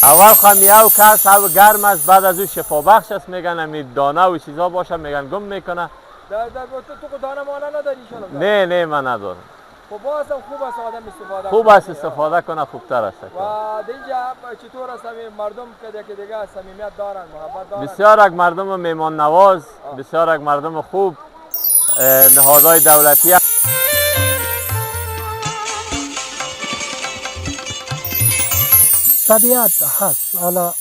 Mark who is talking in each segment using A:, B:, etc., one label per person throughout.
A: اول خمیه کس او گرم است، بعد از او شفا بخش است میگن، همین دانه و چیزا باشه میگن گم میکنه.
B: تو دانه مانه نداری ان
A: نه نه من ندارم.
B: خب باز هم خوب است آدم استفاده
A: خوب است استفاده کنه، خوبتر است.
B: و اینجا چطور است مردم که دیگه صمیمیت دارن، محبت دارن؟
A: بسیار یک مردم میمان نواز، بسیار یک مردم خوب، نهادهای دولتی.
C: طبیعت هست. حالا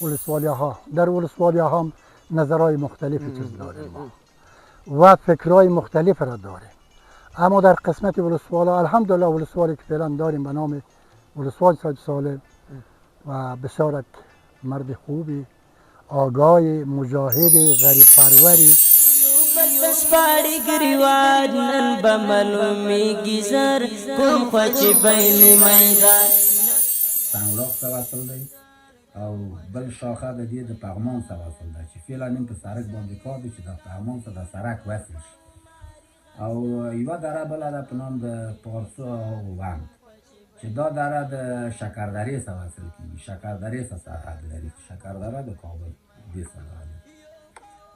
C: ولسوالی ها، در ولسوالی ها هم نظرهای مختلفی چیز داریم ما و فکرهای مختلف را داریم. اما در قسمت ولسوالا الحمدلله ولسوالی که فعلا داریم به نام ولسوال ساج سالم و بسیار مرد خوبی، آگاه، مجاهد، غریب پروری.
D: بس پاڑی گریوان نن بملومی گیزر کوم خوچ بین میدان
E: سنگلاق توسل دی او بل شاخه د دې د پغمان توسل ده چې فعلا نن په سړک باندې کار دی چې د پغمان څخه د سړک وصل شي او یوه دره بله ده په نام د پارسو وند چې دا دره د شکردرې څخه وصل کېږي. شکردرې څخه سرحد لري. شکردره د کابل دې سره ده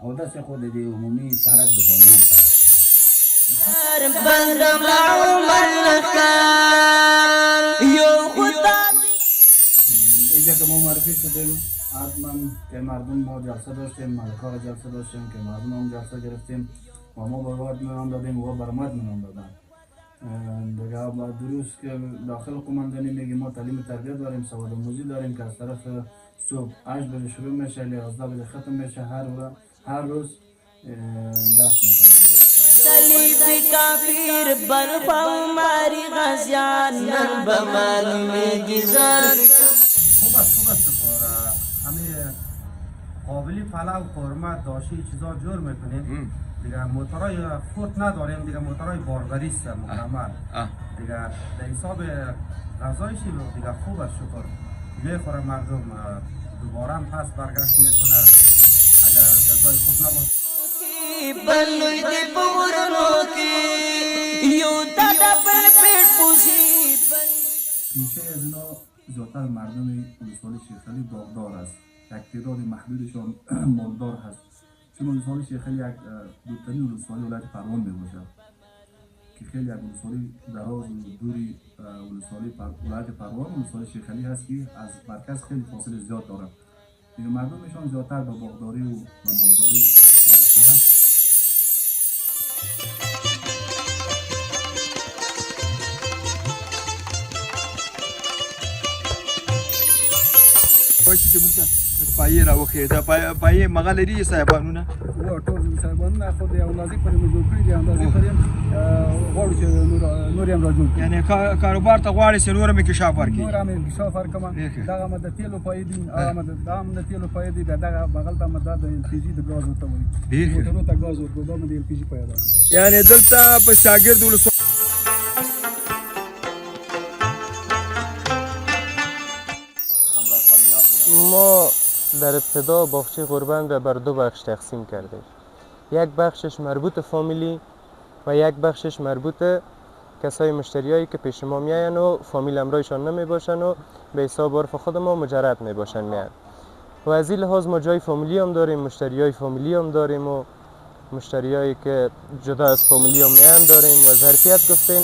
E: او داسې خو د دې عمومي سړک د بامیان سره
D: بندم عمر لکان یو خدا
E: اینجا که ما معرفی شدیم حتما که مردم ما جلسه داشتیم، ملکا جلسه داشتیم که مردم هم جلسه گرفتیم و ما باید میان دادیم و برمت میان دادن دیگه. با دروس که داخل قماندانی میگیم ما تعلیم تربیت داریم، سواد آموزی داریم که از طرف صبح 8 بجه شروع میشه، 11 بجه ختم میشه. هر روز درس میخوانیم.
D: صلیب کافر برپاو ماری غازیان نن بملومی گیزر
F: خوب است همه قابلی پلاو قرمه داشی چیزا جور میکنیم دیگه. موتورای فورت نداریم دیگه، موتورای باربری است مکمل دیگه. در حساب غذایشی دیگه خوب است، شکر میخوره مردم. دوباره هم پس برگشت میکنه اگر غذای خوب نباشه.
D: بلوی دی پورنو کی یو دادا پر پیٹ پوسی
G: ریشه از اینا زیادتر مردم ولسوالی شیخ علی داغدار است. یک تعداد محدودشان مالدار هست، چون ولسوالی شیخ علی یک دورترین ولسوالی ولایت پروان میباشد که خیلی یک ولسوالی دراز و دوری ولسوالی ولایت پروان ولسوالی شیخ علی هست که از مرکز خیلی فاصله زیاد دارد. دیگه مردمشان زیادتر به باغداری و مالداری وابسته هست.
B: وایي چې موږ ته پایې راوښیې دا پایې مغه لري صاحبانونه
C: ټول صاحبانونه خو د اندازې پورې مو جوړ کړي دي، اندازې پورې غواړو چې نور هم را جوړ کړي.
B: یعنی کاروبار ته غواړي چې نور هم انکشاف ورکړي.
C: نور هم انکشاف ورکړم. دغه هم د تیلو پایې دي، دا هم د تیلو پایې دي، دغه بغل ته هم دا د ال پي جي د ګاز ورته وایي، موټرو ته ګاز ورکوو، دا هم د ال پي جي پایه ده.
B: یعنی دلته په شاګرد ولسوالۍ
H: ما در ابتدا باغچه غربند را بر دو بخش تقسیم کردیم. یک بخشش مربوط فامیلی و یک بخشش مربوط کسای مشتریایی که پیش ما میاین و فامیل همراهشان نمی باشن و به حساب عرف خود ما مجرد می باشن میان. و از این لحاظ ما جای فامیلی هم داریم، مشتریای فامیلی هم داریم و مشتریایی که جدا از فامیلی هم میان داریم و ظرفیت گفتین.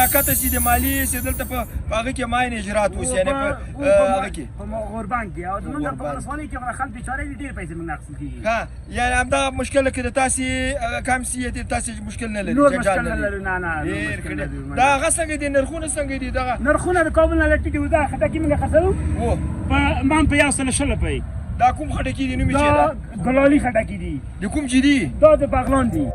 B: راکته سي د مالی سي دلته په هغه کې ماین اجرات وسی، یعنی په هغه کې
I: په غوربند کې او زمونږ په ولسوالۍ کې خلک بیچاره دي، ډېر پیسې موږ نقص کیږي.
B: ها یعنی همدا مشکل کې د تاسو کم سي د تاسو مشکل نه لري.
I: نور مشکل نه لري. نه
B: دا هغه څنګه دي نرخونه څنګه دي؟ دغه
I: نرخونه د کابل نه لټي دي، دا خټکی موږ خرڅو په مان په یو سل شل پي.
B: دا کوم خټکی دي؟ نومې چې
I: دا ګلالي خټکی دي.
B: د کوم چې دي؟
I: دا د بغلان دي.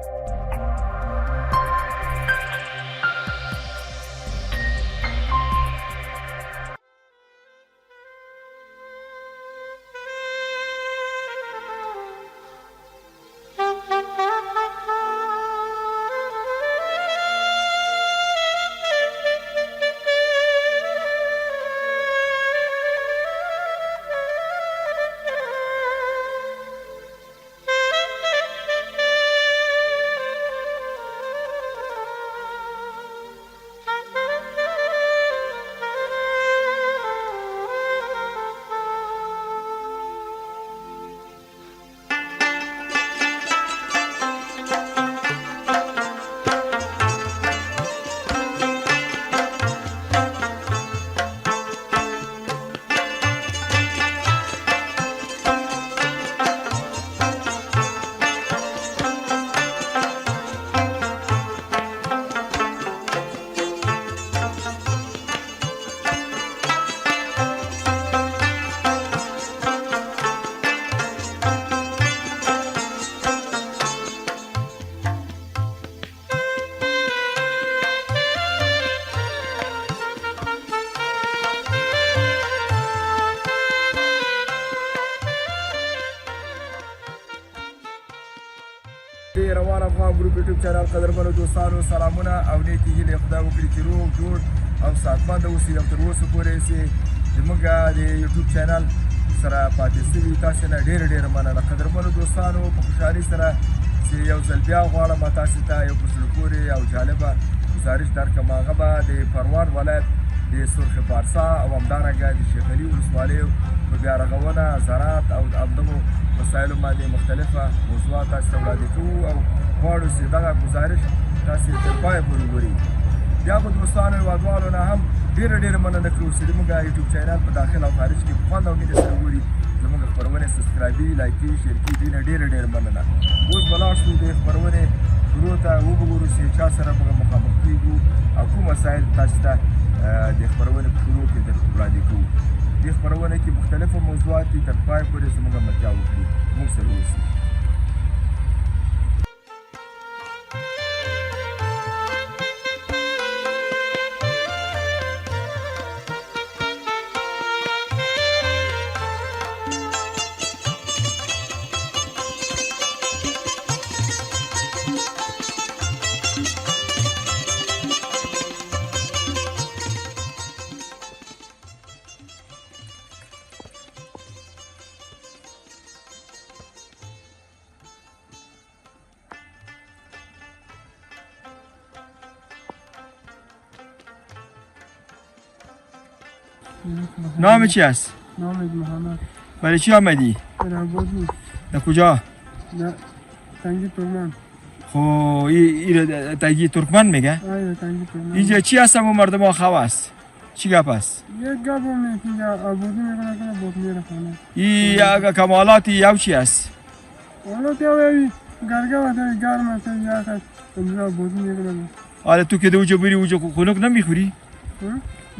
B: تمام ګروپ یوټیوب چینل قدرمنو دوستانو سلامونه او نیکې هیلې خدای وکړي چې روغ جوړ او صحتمند اوسئ او تر اوسه پورې چې زموږ د یوټیوب چینل سره پاتې شوي تاسو نه ډېره مننه قدرمنو دوستانو په خوشحالۍ سره چې یو ځل بیا غواړم تاسو ته یو په زړه پورې او جالبه گزارش درکړم هغه به د پروان ولایت د سرخ پارسا او همدارنګه د شیخ علي ولسوالیو په بیارغونه زراعت او همدغو مسایلو باندې مختلفه موضوعات تاسو ته وړاندې کوو او غواړو چې دغه گزارش تاسو تر پایه پورې وګورئ بیا به دوستانو هېوادوالو نه هم ډېره مننه کوو چې زموږ یوټیوب چینل په داخل او خارج کې په خوند او مینې سره ګوري زموږ خپرونې سبسکرایبي لایکي شیر کړي دې نه ډېره مننه اوس به لاړ شو د خپرونې شروع ته وګورو چې چا سره موږ مخامخ کېږو او کوم مسایل تاسو ته د خپرونې په شروع کې در وړاندې کوو دې خپرونه کې مختلفو موضوعات دي تر پایه پورې زموږ ملتیا وکړي موږ سره اوسئ نام چی است؟
J: نام محمد.
B: برای چی آمدی؟
J: برابودی.
B: در کجا؟
J: در تنگی ترکمن.
B: خو این تنگی ترکمن میگه؟
J: آره تنگی ترکمن.
B: اینجا چی هستم و مردم ها خوا است؟ چی گپ است؟
J: یک گپ هم میگه آبودی میکنه کنه بود میره خانه.
B: این کمالاتی یو چی است؟
J: کمالات یوی گرگه و در گرم است یا خد امروز آبودی میکنه.
B: آره تو که دوجه بری اوجا خنک نمیخوری؟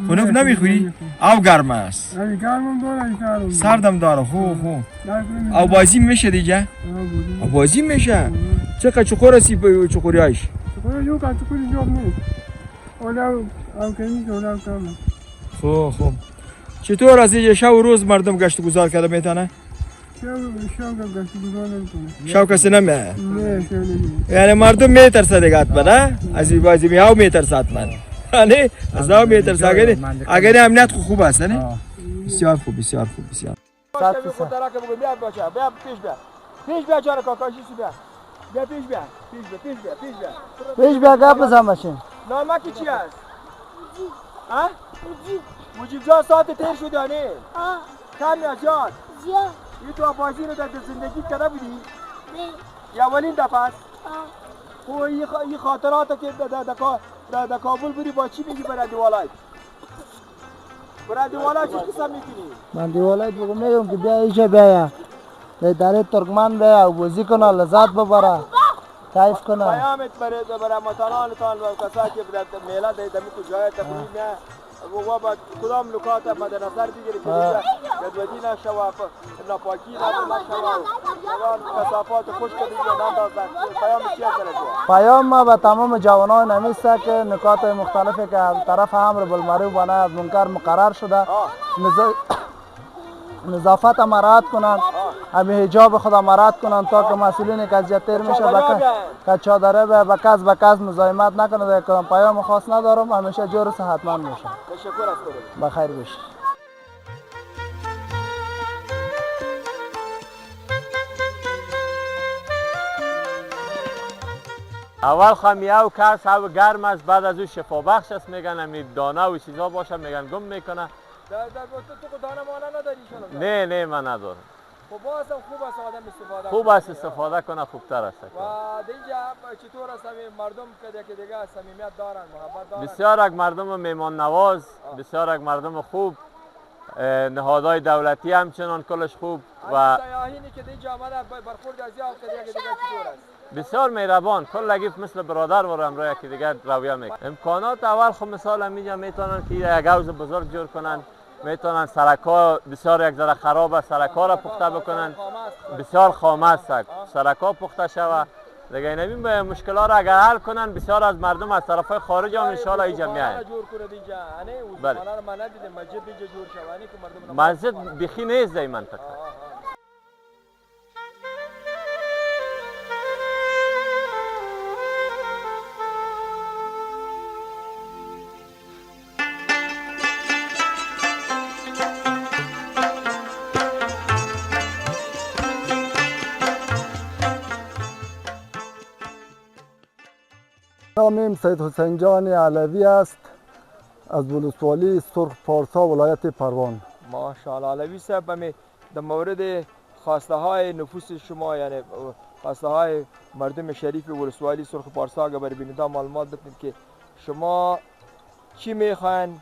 B: خنک نمیخوری؟ او گرم است.
J: آره گرم داره
B: سردم داره خو او بازی میشه دیگه؟ او بازی میشه؟ چقدر چخور هستی به چخوریایش؟
J: چخوری جو که چخوری جواب نیست. اولا او کنی اولا کامه.
B: خب چطور از اینجا شب و روز مردم گشت گذار کرده میتونه؟
J: شب گشت گذار نمیتونه.
B: شب کسی نمیه؟
J: نه شب نمیه.
B: یعنی مردم میترسه دیگه حتما نه؟ از این بازی میاو میترسه حتما. نه از داو میترسه اگر امنیت خوب است نه؟ بسیار خوب بسیار. پیش بیا جان کاکاشی بیا.
C: پیش بیا گپ بزن ماشین.
B: نامه کی چی است؟ ها؟ مجیب جان ساعت تیر شد یا نه؟ کم یا زیاد؟
K: زیاد.
B: این تو بازی رو در زندگی کرده بودی؟ نه. یا اولین دفعه است؟ خب این خاطرات که در کابل بودی با چی میگی برای دیوالایت؟ برای دیوالایت چی قسم میکنی؟
C: من دیوالایت میگم که بیا ایجا بیا در ترکمن بیا بازی کنه لذت ببره کیف کنه.
B: پیامت برای مطالعاتان و کسایی که در میله دمی تو جای تقریب نه و با کدام نکات مد نظر بگیرید که جدودی نشوه ناپاکی نشوه کثافات خشک دیگه نندازن. پیام چی است؟
C: پیام ما به تمام جوانان نمیسته که نکات مختلفی که از طرف امر بالمعروف و نهی از منکر مقرر شده نظافت مراعات کنند، همین حجاب خود مراعات کنند تا که مسئولین که از تیر میشه که چادره به کس مزاحمت نکنه. کدام پیام خاص ندارم، همیشه جور و صحتمند میشه.
B: تشکر از خودت.
C: بخیر باشی.
A: اول خمیه و کس او گرم است، بعد از او شفا بخش است میگن، همین دانه و چیزا باشه میگن گم میکنه.
B: تو دانه مانه نداری شلون؟
A: نه من ندارم.
B: خب باز خوب است آدم استفاده
A: خوب است استفاده کنه، خوبتر است.
B: و دیگه چطور است مردم که دیگه صمیمیت دارن، محبت دارن؟
A: بسیار یک مردم میمان نواز، بسیار یک مردم خوب، نهادهای دولتی همچنان کلش خوب و
B: سیاحینی که دیگه آمده برخورد از یا دیگه چطور است؟
A: بسیار مهربان، کل مثل برادر و همراه یکی دیگر رویه میکنن. امکانات اول خب مثال اینجا میتونن که یک حوض بزرگ جور کنن، میتونن سرکا بسیار یک ذره خراب است، سرکا را پخته بکنن، بسیار خامه است سرکا پخته شوه دیگه. این به مشکلات را اگر حل کنن بسیار از مردم از طرفای خارج هم ان شاء الله اینجا میاین. بله. مسجد بخی نیست در این منطقه.
C: نامم سید حسین جان علوی است از ولسوالی سرخ پارسا ولایت پروان.
B: ماشاءالله علوی صاحب، همین در مورد خواسته های نفوس شما، یعنی خواسته های مردم شریف ولسوالی سرخ پارسا، اگر برای بیننده معلومات بدید که شما چی میخواین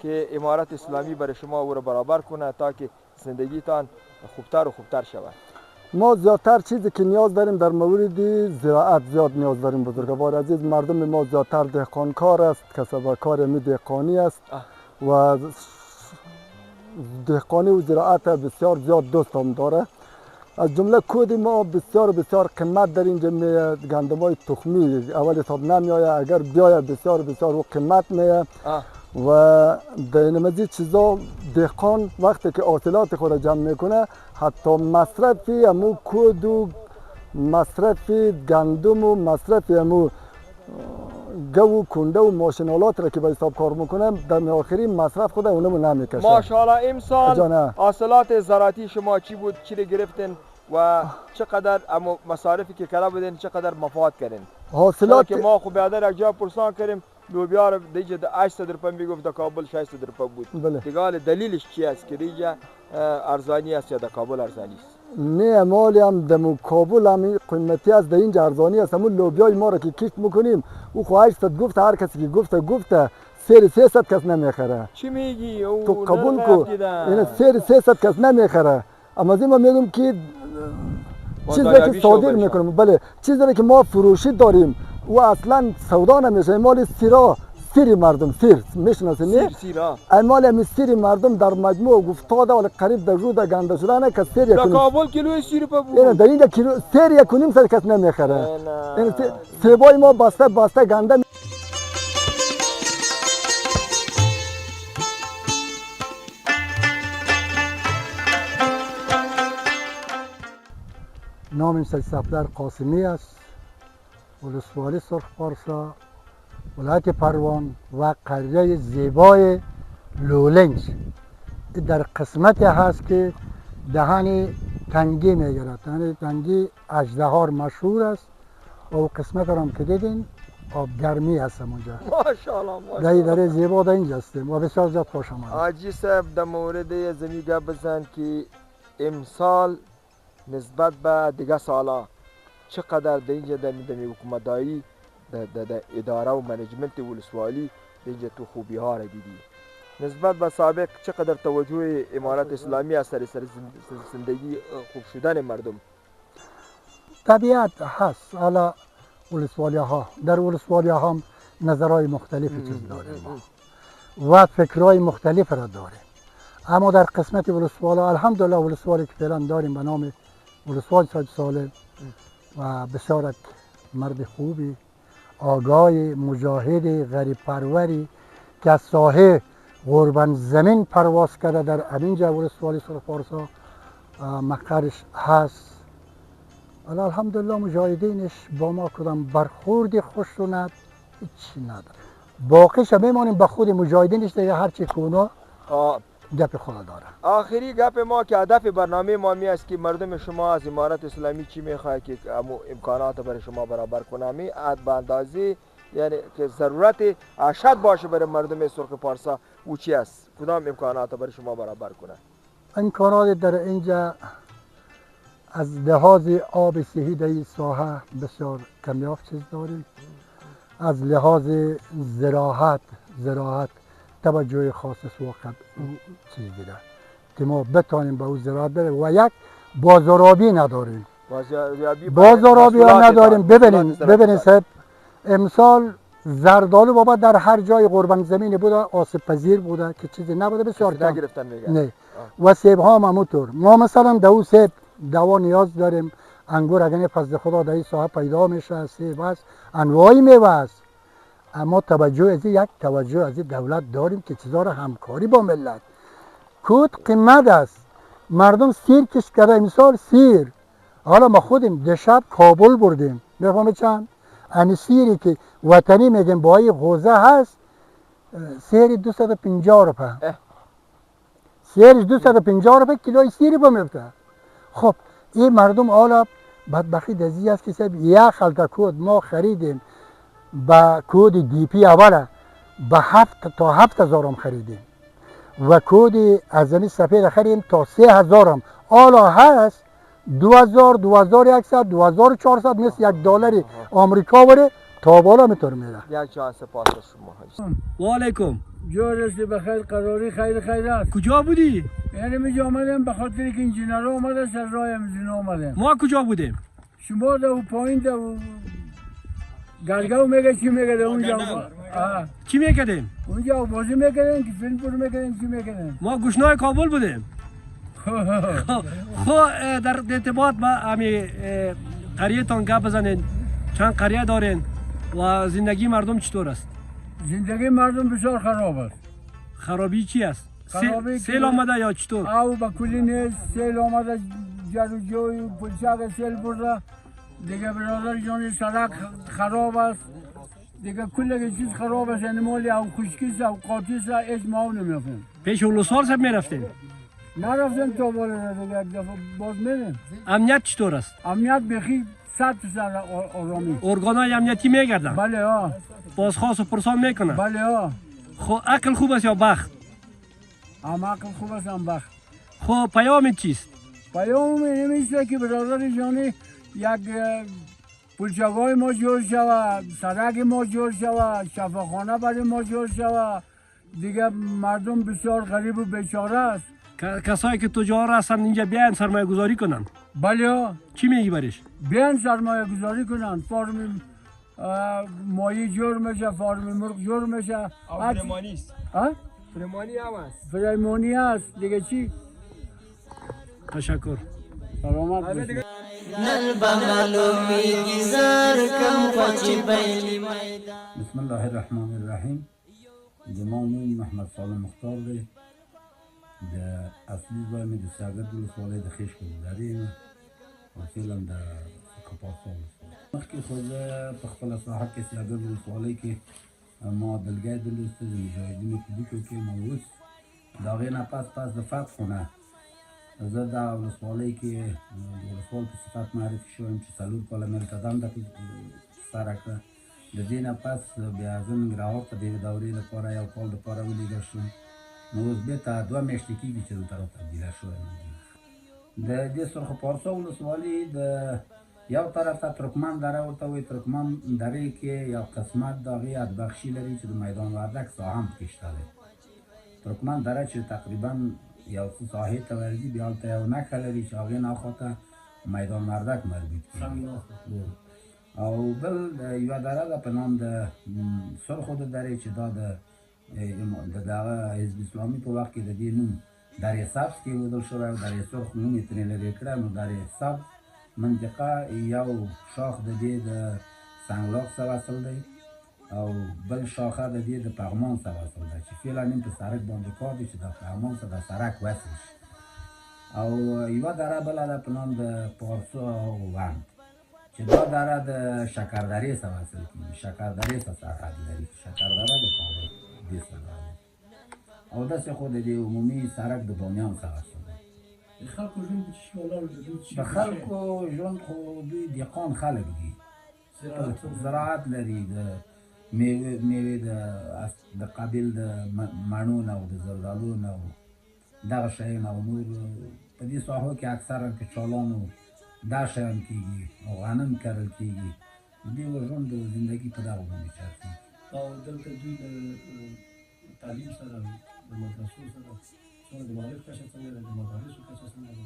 B: که امارت اسلامی برای شما او را برابر کنه تا که زندگیتان خوبتر و خوبتر شود؟
C: ما زیادتر چیزی که نیاز داریم در مورد زراعت زیاد نیاز داریم بزرگوار عزیز. مردم ما زیادتر دهقانکار است، کسب کار می دهقانی است و دهقانی و زراعت بسیار زیاد دوست هم داره. از جمله کود ما بسیار قیمت در اینجا میاد. گندمای تخمی اول حساب نمیآید، اگر بیاید بسیار و قیمت میاد و در این مزید چیزا دهقان وقتی که حاصلات خود جمع میکنه حتی مصرفی امو کود و مصرفی گندم و مصرفی امو گو و کنده و ماشینالات را که به حساب کار میکنه در آخری مصرف خود اونمو نمیکشه.
B: ماشاءالله امسال حاصلات زراعتی شما چی بود؟ چی را گرفتین و چقدر اما مصارفی که کرده بودین چقدر مفاد کردین؟
C: حاصلات
B: که ما خوب بیادر یک جا پرسان کردیم لوبیا را دیگه 800 روپیه میگفت، در کابل 600 روپیه بود. دیگه دلیلش چی است که دیگه ارزانی است یا در کابل ارزانی است؟
C: نه مالی هم در کابل هم قیمتی است، در اینجا ارزانی است. همون لوبیای ما را که کشت میکنیم او خو 800 گفته، هر کسی که گفته سیر 300 کس نمیخره.
B: چی میگی؟
C: تو قبول کو این سیر 300 کس نمیخره. اما ما میگم که چیزی که صادر میکنیم، بله چیزی که ما فروشی داریم و اصلا سودا نمیشه. مال سیر مردم سیر میشناسین نه؟ مال هم سیر مردم در مجموع گفتاده ولی قریب در رو گنده شدن که سیر
B: در کابل کیلو سیر په بود.
C: در اینجا کیلو سیر 1.5 کس نمیخره. این سیبای ما بسته گنده. نام سید صفدر قاسمی است، ولسوالی سرخ پارسا ولایت پروان و قریه زیبای لولنج. در قسمتی هست که دهن تنگی میگرد. دهن تنگی اژدهار مشهور است و قسمت را هم که دیدین آب گرمی هست اونجا.
B: ماشاءالله
C: در زیبا در اینجا هستیم و بسیار زیاد خوش آمد.
B: حاجی صاحب در مورد زمین گپ بزن که امسال نسبت به دیگه سالا چقدر در اینجا در حکومتداری در اداره و منیجمنت ولسوالی در اینجا تو خوبی ها را دیدی؟ نسبت به سابق چقدر توجه امارت اسلامی از سر زندگی خوب شدن مردم؟
C: طبیعت هست. حالا ولسوالی ها در ولسوالی ها هم نظرهای مختلفی چیز داریم و فکرهای مختلف را داریم. اما در قسمت ولسوالی الحمدلله ولسوالی که فعلا داریم به نام ولسوالی سید سالم و بسیار مرد خوبی، آگاهی، مجاهد، غریب پروری که از ساحه قربان زمین پرواز کرده در همینجا ولسوالی سرخ پارسا مقرش هست. الحمدلله مجاهدینش با ما کدام برخوردی خشونت هیچی نداره. باقیش میمانیم به خود مجاهدینش دیگه هرچی کنه گپ خود داره.
B: آخری گپ ما که هدف برنامه ما می است که مردم شما از امارت اسلامی چی میخواد که امکانات برای شما برابر کنه؟ می به اندازه یعنی که ضرورت اشد باشه برای مردم سرخ پارسا او چی است؟ کدام امکانات برای شما برابر کنه؟
C: امکانات در اینجا از لحاظ آب صحی در این ساحه بسیار کمیاب چیز داریم. از لحاظ زراعت توجه خاص وقت چیز دیده که ما بتانیم به او زراعت بریم و یک بازارابی نداریم. بازارابی ها نداریم. ببینید صاحب امسال زردالو بابا در هر جای قربان زمین بوده آسیب پذیر بوده که چیزی نبوده بسیار کم. نه و سیب ها هم همونطور. ما مثلا دو سیب دوا نیاز داریم. انگور اگر فضل خدا در این ساحه پیدا میشه، سیب هست، انواعی میوه است. اما توجه از دولت داریم که چیزا را همکاری با ملت. کود قیمت است. مردم سیر کش کرده امسال سیر. حالا ما خودیم دیشب کابل بردیم. میفهمید چند؟ این سیری که وطنی میگیم با این حوزه هست سیر 250 روپیه. سیرش 250 روپیه کیلوی سیری با میفته. خب این مردم حالا بدبختی دزی است که صاحب یک خلطه کود ما خریدیم با کود دی پی اوله به 7 تا 7000 هم خریدیم و کود ازنی سفید خریدیم تا 3000 هم حالا هست 2000 2100 2400 مثل $1 آمریکا بره تا بالا میتونه میره.
H: یک جان سپاس از شما حاجی.
I: و علیکم.
J: جا رسید بخیر قراری خیر است.
I: کجا بودی؟
J: یعنی میجا آمدم به خاطر که انجینر آمده سر راه امزین آمدم.
I: ما کجا بودیم؟
J: شما در پایین در گرگاو میگه چی میگه در اونجا؟
I: چی میکردیم؟
J: اونجا بازی میکردن که فیلم پر میکردن چی میکردن؟
I: ما گوشنای کابل بودیم. خب در ارتباط با امی قریه تان گپ بزنین. چند قریه دارین و زندگی مردم چطور است؟
J: زندگی مردم بسیار خراب است.
I: خرابی چی است؟
J: خرابی
I: سیل آمده یا چطور؟
J: او با کلی نیست، سیل آمده جوی پلچک سیل برده. دیگه برادر جانی سرک خراب است. دیگه کل چیز خراب است، یعنی مالی او خشکیست او قاطیست هیچ ما نمیافیم.
I: پیش اولوسوال سب میرفتیم؟
J: نرفتیم تا بالا دیگه یک دفعه باز میریم.
I: امنیت چطور است؟
J: امنیت بخی 100% آرامی.
I: ارگانای امنیتی میگردن؟
J: بله ها.
I: بازخواست و پرسان میکنن؟
J: بله ها.
I: خب عقل خوب است یا بخت؟
J: هم عقل خوب است هم بخت.
I: خب پیام چیست؟
J: پیام اینه که برادر جانی یک پلچگاه ما جور شود، سرک ما جور شود، شفاخانه برای ما جور شود. دیگه مردم بسیار غریب و بیچاره است.
I: کسایی که تجار هستن اینجا بیان سرمایه گذاری کنن؟
J: بله ها.
I: چی میگی برش؟
J: بیان سرمایه گذاری کنن، فارم ماهی جور میشه، فارم مرغ جور میشه.
B: فرمانی است. فرمانی هم است.
J: فرمانی است. دیگه چی؟
I: تشکر.
J: سلامت باشید.
E: بسم الله الرحمن الرحیم. زما نوم محمد سالم مختار دی. د اصلي ځای مې د ساګر ولسوالۍ د خیش ګلزارې یم او فعلا د کپاسا ولسوالۍ. مخکې خو زه په خپله ساحه کې ساګر ولسوالۍ کې معادلګۍ درلوسته د مجاهدینو په لیکو کې یم او اوس د هغې نه پس د فتحو نه زه دا ولسوالۍ کې د ولسوال په صفت معرفي شوم چې 4 کاله مې هلته دنده سره کړه. د دې نه پس بیا زه ننګرهار ته د یوې دورې لپاره یو کال دپاره ولېږل شوم. نو اوس بېرته 2 میاشتې کېږي چې دلته راتبدیله شوی یم. د دې سرخ پارسا ولسوالي د یو طرف ته ترکمن دره ورته وایي. ترکمن درې کې یو قسمت د هغې ادبخشي لري چې د میدان وردک ساحه هم پکې شته دی. ترکمن دره چې تقریبا یو څه ساحې ته ورځي بیا هلته یو نښه لري چې هغې نه خواته میدان وردک مربوط کېږي. او بل یوه دره ده په نام د سرخو د درې چې دا د دغه حزب اسلامي په وخت کې د دې نوم درې سبز کېښودل شوی او درې سرخ نوم یې ترې لرې کړی. نو درې سبز منطقه یو شاخ د دې د سنګلاق سره وصل دی او بل شاخه د دې د پغمان سره وصل دی چې فعلا نیم په سرک باندې کار دی چې د پغمان سره د سرک وصل شي. او یوه دره بله ده په نام د پارسا وند چې دا دره د شکردرې سره وصل کېږي. شکردرې سره سرحد لري. شکردره د کابل دې سره دی او داسې خو د دې عمومي سرک د بامیان سره وصل دی.
G: د خلکو ژوند په څه شي ولاړ دی؟
E: د خلکو ژوند خو دوی دهقان خلک دي. زراعت لري. د میوې د قابل د مڼو نه او د زردالو نه او دغه شیان او نور په دې ساحو کې اکثرا کچالانو دا شیان کېږي او غنم کرل کېږي. د دې ژوند د زندګي په دغه باندې چرخېږي.
G: او دلته دوی د تعلیم سره د مدرسو سره څنګه د معارف کچه څنګه ده؟ د مدارسو کچه څنګه ده؟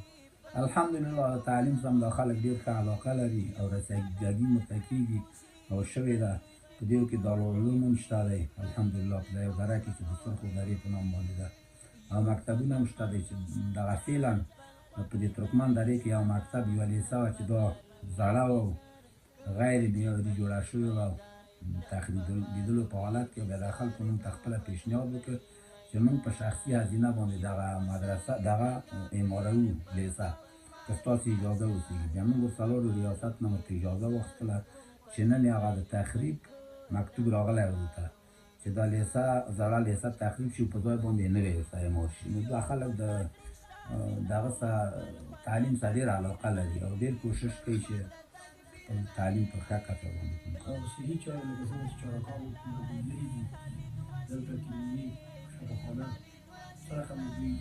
E: الحمدلله تعلیم سم د خلک ډېر ښه علاقه لري او رسیدګي ورته کېږي او شوې ده. په دې کې دارالعلوم هم شته دی الحمدلله په یو دره کې چې د سرخو درې په نام باندې ده او مکتبونه هم شته دی چې دغه فعلا په دې ترکمن درې کې یو مکتب یوه لیسه وه چې دا زړه او غیر معیاري جوړه شوې وه او تخریبېدلو په حالت کې بیا د خلکو نوم ته خپله پیشنهاد وکړ چې موږ په شخصي هزینه باندې دغه مدرسه دغه عماروو لیسه که ستاسو اجازه اوسېږي. بیا موږ څلورو ریاست نه ورته اجازه واخیستله چې نن یې هغه د تخریب مکتوب راغلی ورته چې دا لیسه زړه لیسه تخریب شي په ځای باندې نوی ورته اعمار شي. نو دا خلک د دغه تعلیم سره ډېر علاقه لري او ډېر کوشش کوي چې خپل تعلیم په ښه کچه باندې کوم.
I: او صحي چارې لکه څنګه چې چارواکان لري دي دلته کلینیک شفاخانه سره هم دوی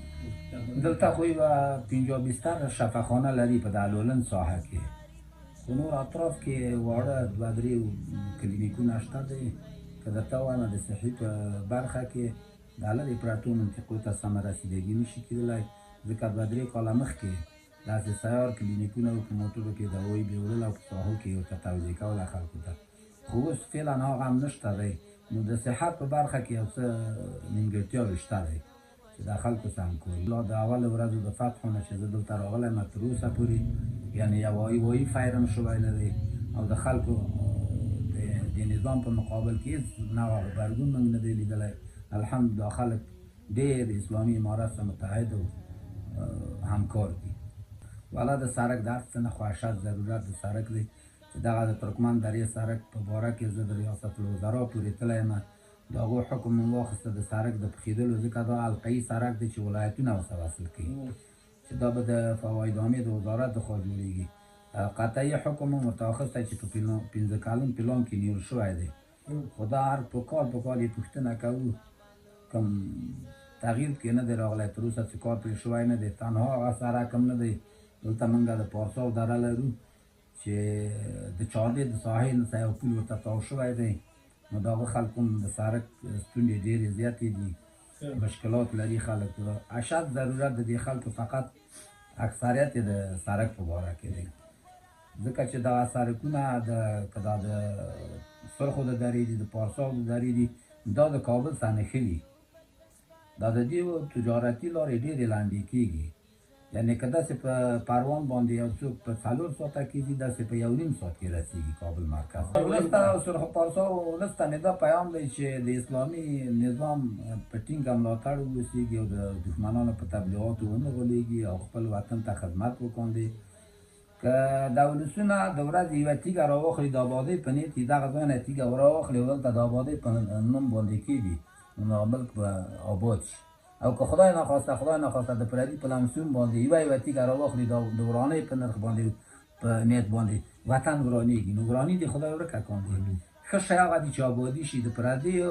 E: دلته خو یوه 50 شفاخانه لري په دالولن ساحه کې، خو نور اطراف کې واړه 2-3 کلینیکونه شته دي. که درته ووایم د صحي په برخه کې د لرې پرتو منطقو ته سمه رسیدګي نشي کېدلی، ځکه 2-3 کاله مخکې داسې سیار کلینیکونه وو په موټرو کې دوایي بیوړل او په ساحو کې ورته توزیع کوله خلکو ته، خو اوس فعلا هغه هم نشته دی. نو د صحت په برخه کې یو څه نیمګړتیاوې شته دی چې د خلکو سم کول. لا د اولو ورځو د فتحو نه چې زه دلته راغلی یم تر اوسه پورې یعنې یو وایي فیر هم شوی نه دی او د خلکو د نظام په مقابل کې هېڅ نوع غبرګون موږ نه دی لیدلی. الحمدلله خلک ډېر د اسلامي امارت سره متحد او همکار دي. والا د سړک د هر څه نه خو اشد ضرورت د سړک دی چې دغه د ترکمن درې سړک په باره کې زه د ریاست الوزرا پورې تللی یم، د هغو حکم مې واخیسته د سړک د پخېدلو، ځکه دا حلقه‌یي سړک دی چې ولایتونه ورسره وصل کوي چې دا به د فواید عامې د وزارت د خوا جوړېږي. قطعي حکم مې ورته واخیستی چې په 15 کلن پلان کې نیول شوی دی، خو دا هر په کال یې پوښتنه کوو کوم تغییر کې نه دی راغلی، تر اوسه څه کار پرې شوی نه دی. تنها هغه سړک هم نه دی، دلته موږ د پارساو دره لرو چې د چاردې د ساحې نه یو پل ورته تاو شوی دی، نو د هغه خلکو هم د سړک ستونزې ډېرې زیاتې دي، مشکلات لري خلک. اشد ضرورت د دې خلکو فقط اکثریت یې د سړک په باره کې دی، ځکه چې دغه سړکونه که دا د سرخو د درې دي، د پارساو د درې دي، دا د کابل څخه نښلي دي، دا د دې تجارتي لارې ډېرې لنډې کېږي. یعنې که داسې په پروان باندې یو څوک په 4 ساعته کې ځي، داسې په 1.5 ساعت کې رسېږي کابل مرکز. ولس ته او سرخ پارساو ولس ته مې دا پیغام دی چې د اسلامي نظام په ټینګه ملاتړ واوسېږي او د دښمنانو په تبلیغاتو ونه غولېږي او خپل وطن ته خدمت وکاندي. که دا ولسونه د ورځې یوه تیږه راواخلي د آبادۍ په نیت دغه ځای نه تیږه راواخلي او دلته د آبادۍ په نوم باندې کېږي، نو هغه ملک به آباد شي. او که خدای ناخواسته د پردي په لمسون باندې یوه تیږه راواخلي د ورانۍ په نرخ باندې په نیت باندې وطن ورانېږي، نو وراني دې خدای ورکه کاندي. ښه شی هغه دي چې آبادي شي، د پردیو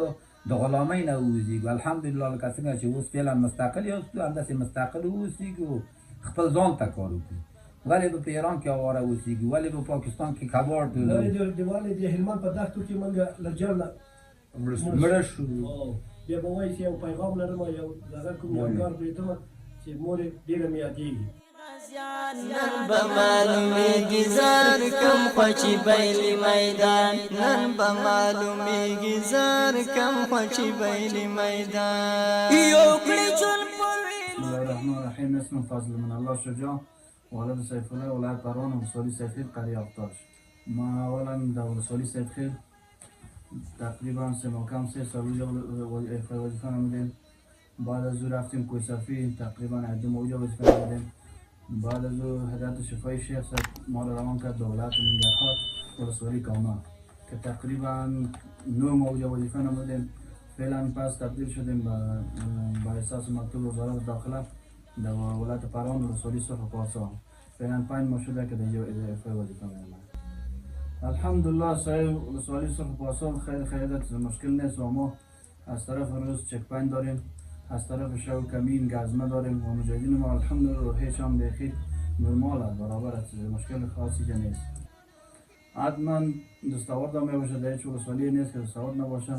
E: د غلامۍ نه ووځېږو. الحمدلله لکه څنګه چې اوس فعلا مستقل یاستو، همداسې مستقل واوسېږو، خپل ځان ته کار وکړو. ولې به په ایران کې اواره اوسېږو، ولې به پاکستان کې کباړ
I: ولې د هلمند په دښتو کې موږ له جنګ نه
E: مړه شو.
I: بیا به وایي چې یو پیغام لرم او یو دغه کوم یادګار پرېږدمه چې مور یې ډېره مې یادېږي.
D: نن به معلومیږي زر کم خوچی بیلی میدان، نن به معلومیږي زر کم خوچی بیلی میدان. یو کړي جون
G: بسم الله الرحمن الرحیم. اسم فضل من الله شجاع، والد سیف الله، ولایت پروان، ولسوالی سیدخیل، قریه افتاش. ما اولا در ولسوالی سیدخیل تقریبا 3 سال وظیفه نمودیم. بعد از او رفتیم کوهستانی، تقریبا 2 ماه اونجا وظیفه نمودیم. بعد از او هدایت شفای شیخ صاحب ما را روان کرد به ولایت ننگرهار ولسوالی کامه که تقریبا 9 ماه اونجا وظیفه نمودیم. فعلا پس تبدیل شدیم به احساس مکتوب وزارت داخله در ولایت پروان ولسوالی سرخ پارسا. فعلا 5 ماه شده که در اینجا وظیفه می‌کنم. الحمدلله صاحب ولسوالی سرخ پارسا خیلی مشکل نیست و ما از طرف روز چک پوینت داریم، از طرف شو کمین گزمه داریم و مجاهدین ما الحمدلله هیچ هم بخیر نرمال است، برابر است، مشکل خاصی جا نیست. حتما دستاورد هم باشه، در هیچ ولسوالی نیست که دستاورد نباشه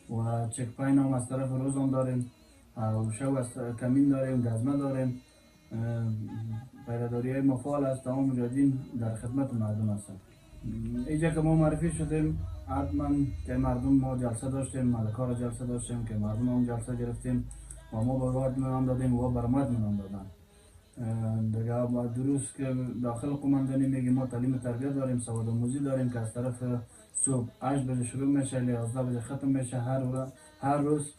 G: و چک پوینت هم از طرف روز هم داریم و شو از کمین داریم، گزمه داریم. پیراداری های مفعال است، تمام مجاهدین در خدمت مردم هستند. اینجا که ما معرفی شدیم حتما که مردم ما جلسه داشتیم، ملکا را جلسه داشتیم که مردم هم جلسه گرفتیم و ما به وارد منام دادیم و برمد منام دادن. دیگه دروس که داخل قماندانی میگیم ما تعلیم تربیت داریم، سواد آموزی داریم که از طرف صبح 8 بجه شروع میشه، 11 بجه ختم میشه. هر روز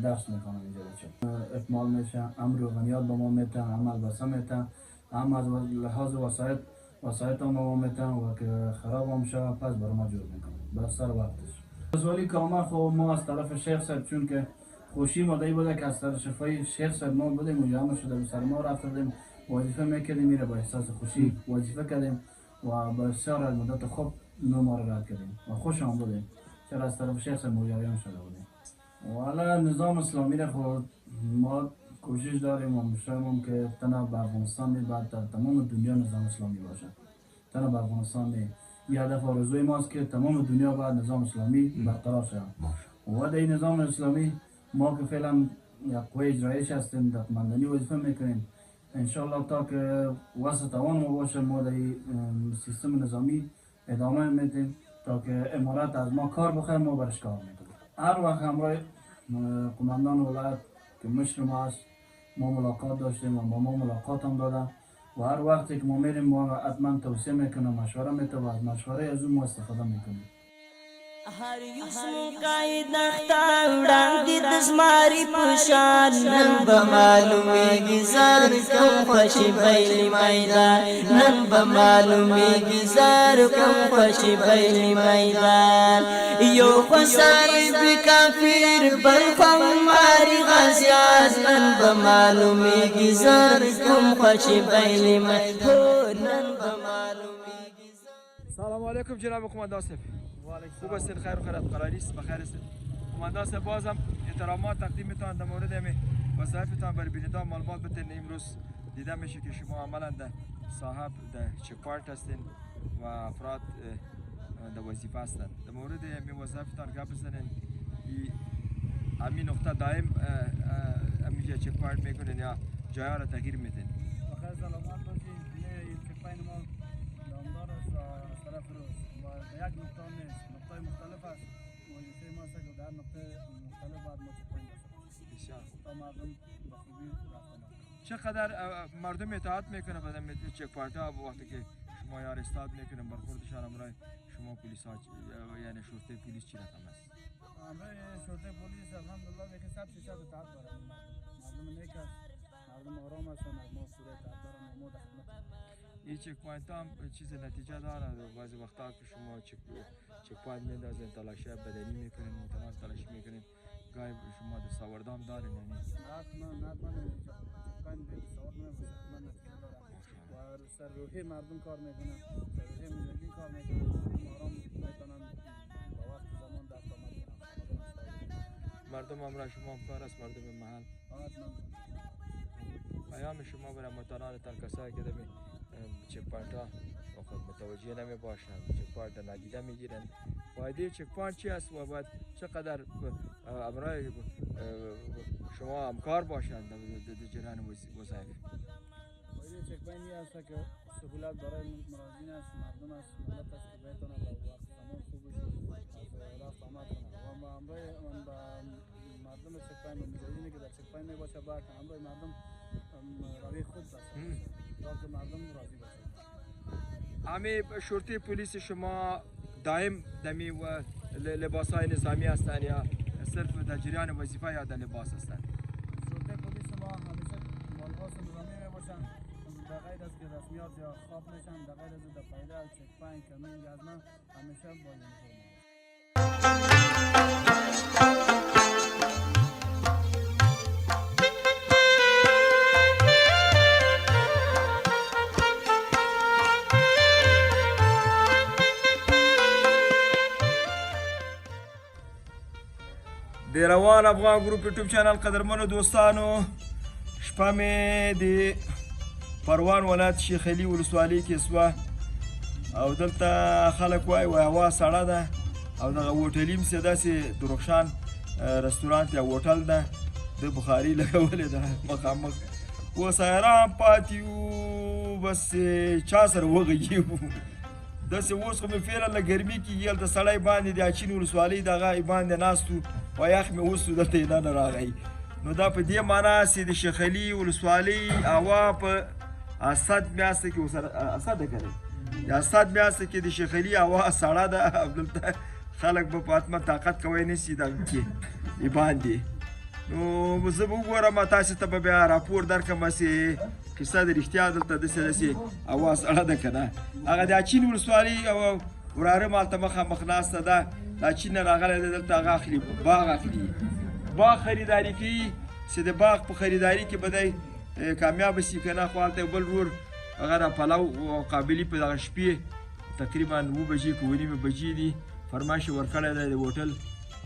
G: درس میکنم اینجا بچه. اکمال میشه، امر و غنیات به ما میتن، عمل بسه میتن، هم از لحاظ وسایت هم ما میتن و که خراب هم شود پس برای ما جور میکنم بس سر وقتش. ولسوالی کامه خو ما از طرف شیخ صاحب چون که خوشی مادهی بوده که از طرف شفای شیخ صاحب ما بودیم و جمع شده به سر ما رفتیم وظیفه میکردیم، میره با احساس خوشی وظیفه کردیم و بسیار از مدت خوب نام ما را رد کردیم و خوش آمدیم چرا از طرف شیخ موجایان شده بودیم و حالا نظام اسلامی را خود ما کوشش داریم و مشترمیم که تنها به افغانستان نه بعد در تمام دنیا نظام اسلامی باشه تنها به افغانستان نه یه هدف آرزوی ماست که تمام دنیا بعد نظام اسلامی برقرار شود و در این نظام اسلامی ما که فعلا یک قوه اجرایش هستیم دستمندنی وظیفه میکنیم انشالله تا که وسط توان ما باشه ما در سیستم نظامی ادامه میدیم تا که امارات از ما کار بخواه ما برش کار میکنیم هر وقت همراه قماندان ولایت که مشر ما هست ما ملاقات داشتیم و با ما ملاقات هم دادن و هر وقتی که ما میریم ما حتما توصیه میکنم مشوره میده و از مشوره از اون ما استفاده میکنیم
D: هر یوسم قاید نختا وړاندې د زماري په شان نن به معلومیږي زر کوم خوشي بیل میدان نن به معلومیږي زر کوم خوشي بیل میدان یو خو صاحب کافر بل خو ماری غازیان نن به معلومیږي زر کوم خوشي بیل میدان نن به معلومیږي.
B: سلام علیکم جناب قماندان صاحب. خوب هستین؟ خیر و خیرات قراری است؟ بخیر هستین؟ قماندان صاحب بازم احترامات تقدیم میتونم در مورد وظایفتان برای بینندگان معلومات بتین. امروز دیده میشه که شما عملا در صاحب در چک پوینت هستین و افراد در وظیفه هستند. در مورد همین وظایفتان گپ بزنین. همین نقطه دائم همین چک پوینت میکنین یا جاها را تغییر میدین؟
J: بخیر سلامت باشین. این چک پوینت ما دامدار است و از طرف روز و یک نقطه نیست، نقطه مختلف است. وظیفه ما است که در نقطه مختلف بعد ما چک پوینت داشته بسیار تا مردم به خوبی رفتن.
B: چقدر مردم اطاعت میکنه به چک پوینت ها وقتی که شما یار استاد میکنن برخوردشان همراه شما پلیس ها یعنی شرطه پلیس چی رقم است؟
J: همراه شرطه پلیس الحمدلله دیگه 100% اطاعت دارن. مردم نیک است، مردم آرام هستن، از ما پوره اطاعت دارن و ما در خدمت.
B: این چک پوینت هم چیز نتیجه داره. بعضی وقتا که شما چک پوینت میندازین تلاشی بدنی میکنین متناسب تلاشی میکنین گاهی شما دستاوردام دارین یعنی
J: نه چک پوینت به دستاورد نمیشه، حتما نتیجه داره و سر روحی مردم کار میکنن، سر روحی مردم کار میکنن، آرام میتونن با وقت زمان دست آمد
B: مردم همراه شما کار است. مردم محل پیام شما برای متنان کسایی که دمی چک پوینت ها متوجه نمی باشند چک پوینت نادیده میگیرند. فایده چک پوینت چی است و باید چقدر همراه شما همکار باشند در جریان وظایف؟
J: فایده چک پوینت این است که سهولت برای مراجعین است، مردم است، ملت است که بتونن با وقت زمان خوبش از رفت آمد کنند و با همراه مردم چک پوینت و مجاهدینی که در چک پوینت میباشه باید همراه مردم روی خوب باشه تا که مردم راضی باشه.
B: همه شرطه پلیس شما دائم دمی و لباس های نظامی هستند یا صرف در جریان وظیفه یا در لباس هستند؟
J: شرطه پلیس ما همیشه با لباس نظامی میباشن در غیر از که رسمیات یا خواب میشن در غیر از در پیدا چک پوینت کمین گزمه همیشه با یونیفرم
B: د روان افغان گروپ یوټیوب چینل قدرمنو دوستانو شپه مې د پروان ولایت شیخ علي ولسوالۍ کې سوه او دلته خلک وایي هوا سړه ده او دغه هوټلي هم داسې درخشان رستورانت یا هوټل ده د بخاري لګولې ده مخامخ اوس حیران پاتې یو بس چا سره وغږېږو داسې اوس خو مې فعلا له ګرمي کېږي هلته سړی باندې د اچین ولسوالۍ دغه باندې ناست وو و یخ مې اوس دلته دننه راغی نو دا په دې معنا چې د شیخ علي ولسوالۍ هوا په اسد میاشته کې اوس اسد ده که د اسد میاشته کې د شیخ علي هوا سړه ده او دلته خلک به په حتما طاقت کوی نه شي دغه کې باندې نو زه به وګورم تاسو ته به بیا راپور درکړم چې کیسه د رښتیا دلته داسې هوا سړه ده که نه هغه د اچین ولسوالۍ او وراره مالته مخامخ ناسته ده د اچین نه راغلی دی دلته هغه اخلي باغ اخلي باغ خریداري کوي چې د باغ په خریداري کې به دی کامیاب شي که نه خو هلته یو بل ورور هغه را پلاو او قابلی په دغه شپې تقریبا 9 بجې که 9 بجې دي فرمایش ورکړی دی د هوټل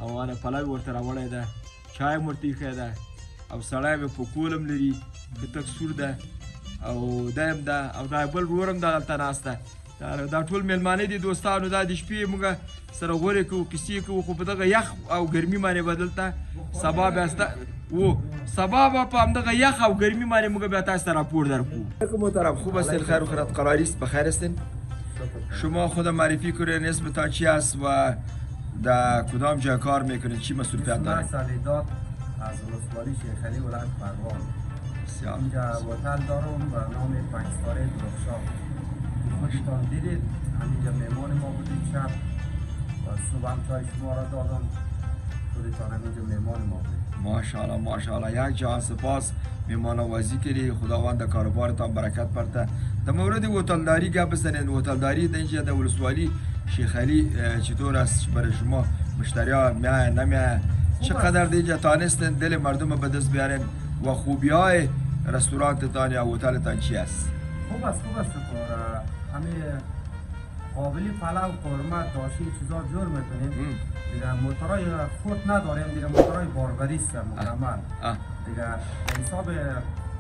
B: او هغه پلاو ورته راوړی ده چای هم ورته ایښی ده او سړی به په کول هم لري که تک سور ده او دا هم ده او دا بل ورور هم دلته ناست ده دا ټول میلمانه دي دوستانو دا د شپې موږ سره غورې کوو کیسې کوو خو په دغه یخ او ګرمي باندې به دلته سبا بیا سبا به په همدغه یخ او گرمی باندې موږ بیا تاسو ته راپور درکو. محترم خوب هستین؟ خیر و خیرات قراری است؟ بخیر هستین؟ شما خود معرفی کنید اسمتان چی است و در کدام جای کار میکنید؟ چی مسئولیت دارید؟
F: سالیداد از ولسوالی شیخ علی ولایت پروان. اینجا هتل دارم به نام 5 ستاره درخشان. خودتان دیدید همینجا مهمان ما بودید شب و صبح هم چای شما را دادم. خودتان همینجا مهمان ما بودید.
B: ماشاءالله ماشاءالله یک جهان سپاس مهمان نوازی کردی. خداوند کاروبارتان برکت برده. در مورد هتلداری گپ بزنید. هتلداری در اینجا در ولسوالی شیخ علی چطور است برای شما؟ مشتری‌ها میاین نمیاین؟ چقدر دیگه تانستن دل مردم به دست بیارین و خوبی‌های رستورانتتان یا هتلتان چی است؟
F: خوب است شکر. همه قابلی پلاو قورمه داشی چیزا جور میکنیم. دیگه موتورای خود نداریم، دیگه موتورای باربری است مکمل. دیگه حساب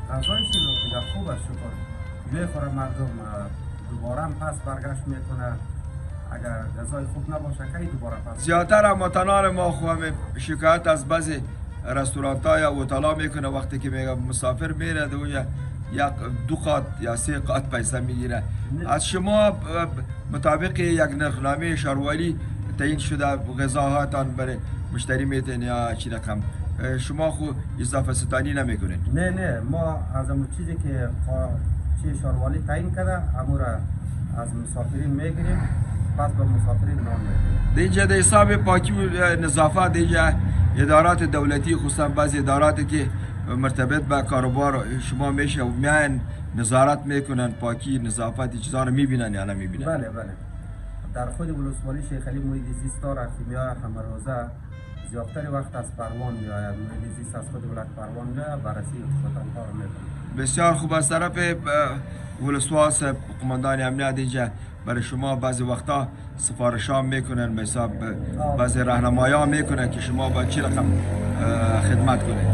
F: غذایش دیگه خوب است شکر. میخوره مردم دوباره هم پس برگشت میکنه. اگر غذای خوب نباشه کی دوباره پس. زیادتر هموطنان ما خو هم شکایت از بعضی رستوران‌ها یا هتل‌ها میکنه وقتی که میگه مسافر میره اونجا یک 2 قات یا 3 قات پیسه میگیره. از شما مطابق یک نرخنامه شاروالی تعیین شده غذاهاتان برای مشتری میتین یا چی رقم؟ شما خو اضافه ستانی نمیکنین؟ نه ما از اون چیزی که چی شاروالی تعیین کرده همون را از مسافرین میگیریم، پس به مسافرین نان میدیم.
B: اینجا در حساب پاکی و نظافت اینجا ادارات دولتی خصوصا بعضی اداراتی که مرتبط به کاروبار شما میشه و میان نظارت میکنن پاکی نظافت چیزا رو میبینن یا نمیبینن؟
F: بله در خود ولسوالی شیخ علی محیط زیست داره که میاد همه روزه زیادتر وقت از پروان میآید. محیط زیست از خود ولایت پروان میآید بررسی خودتان‌ها رو میکنه.
B: بسیار خوب. از طرف ولسواس قماندان امنیت اینجا برای شما بعضی وقتا سفارش ها میکنن به حساب بعضی راهنمایی ها میکنن که شما با چی رقم خدمت کنید؟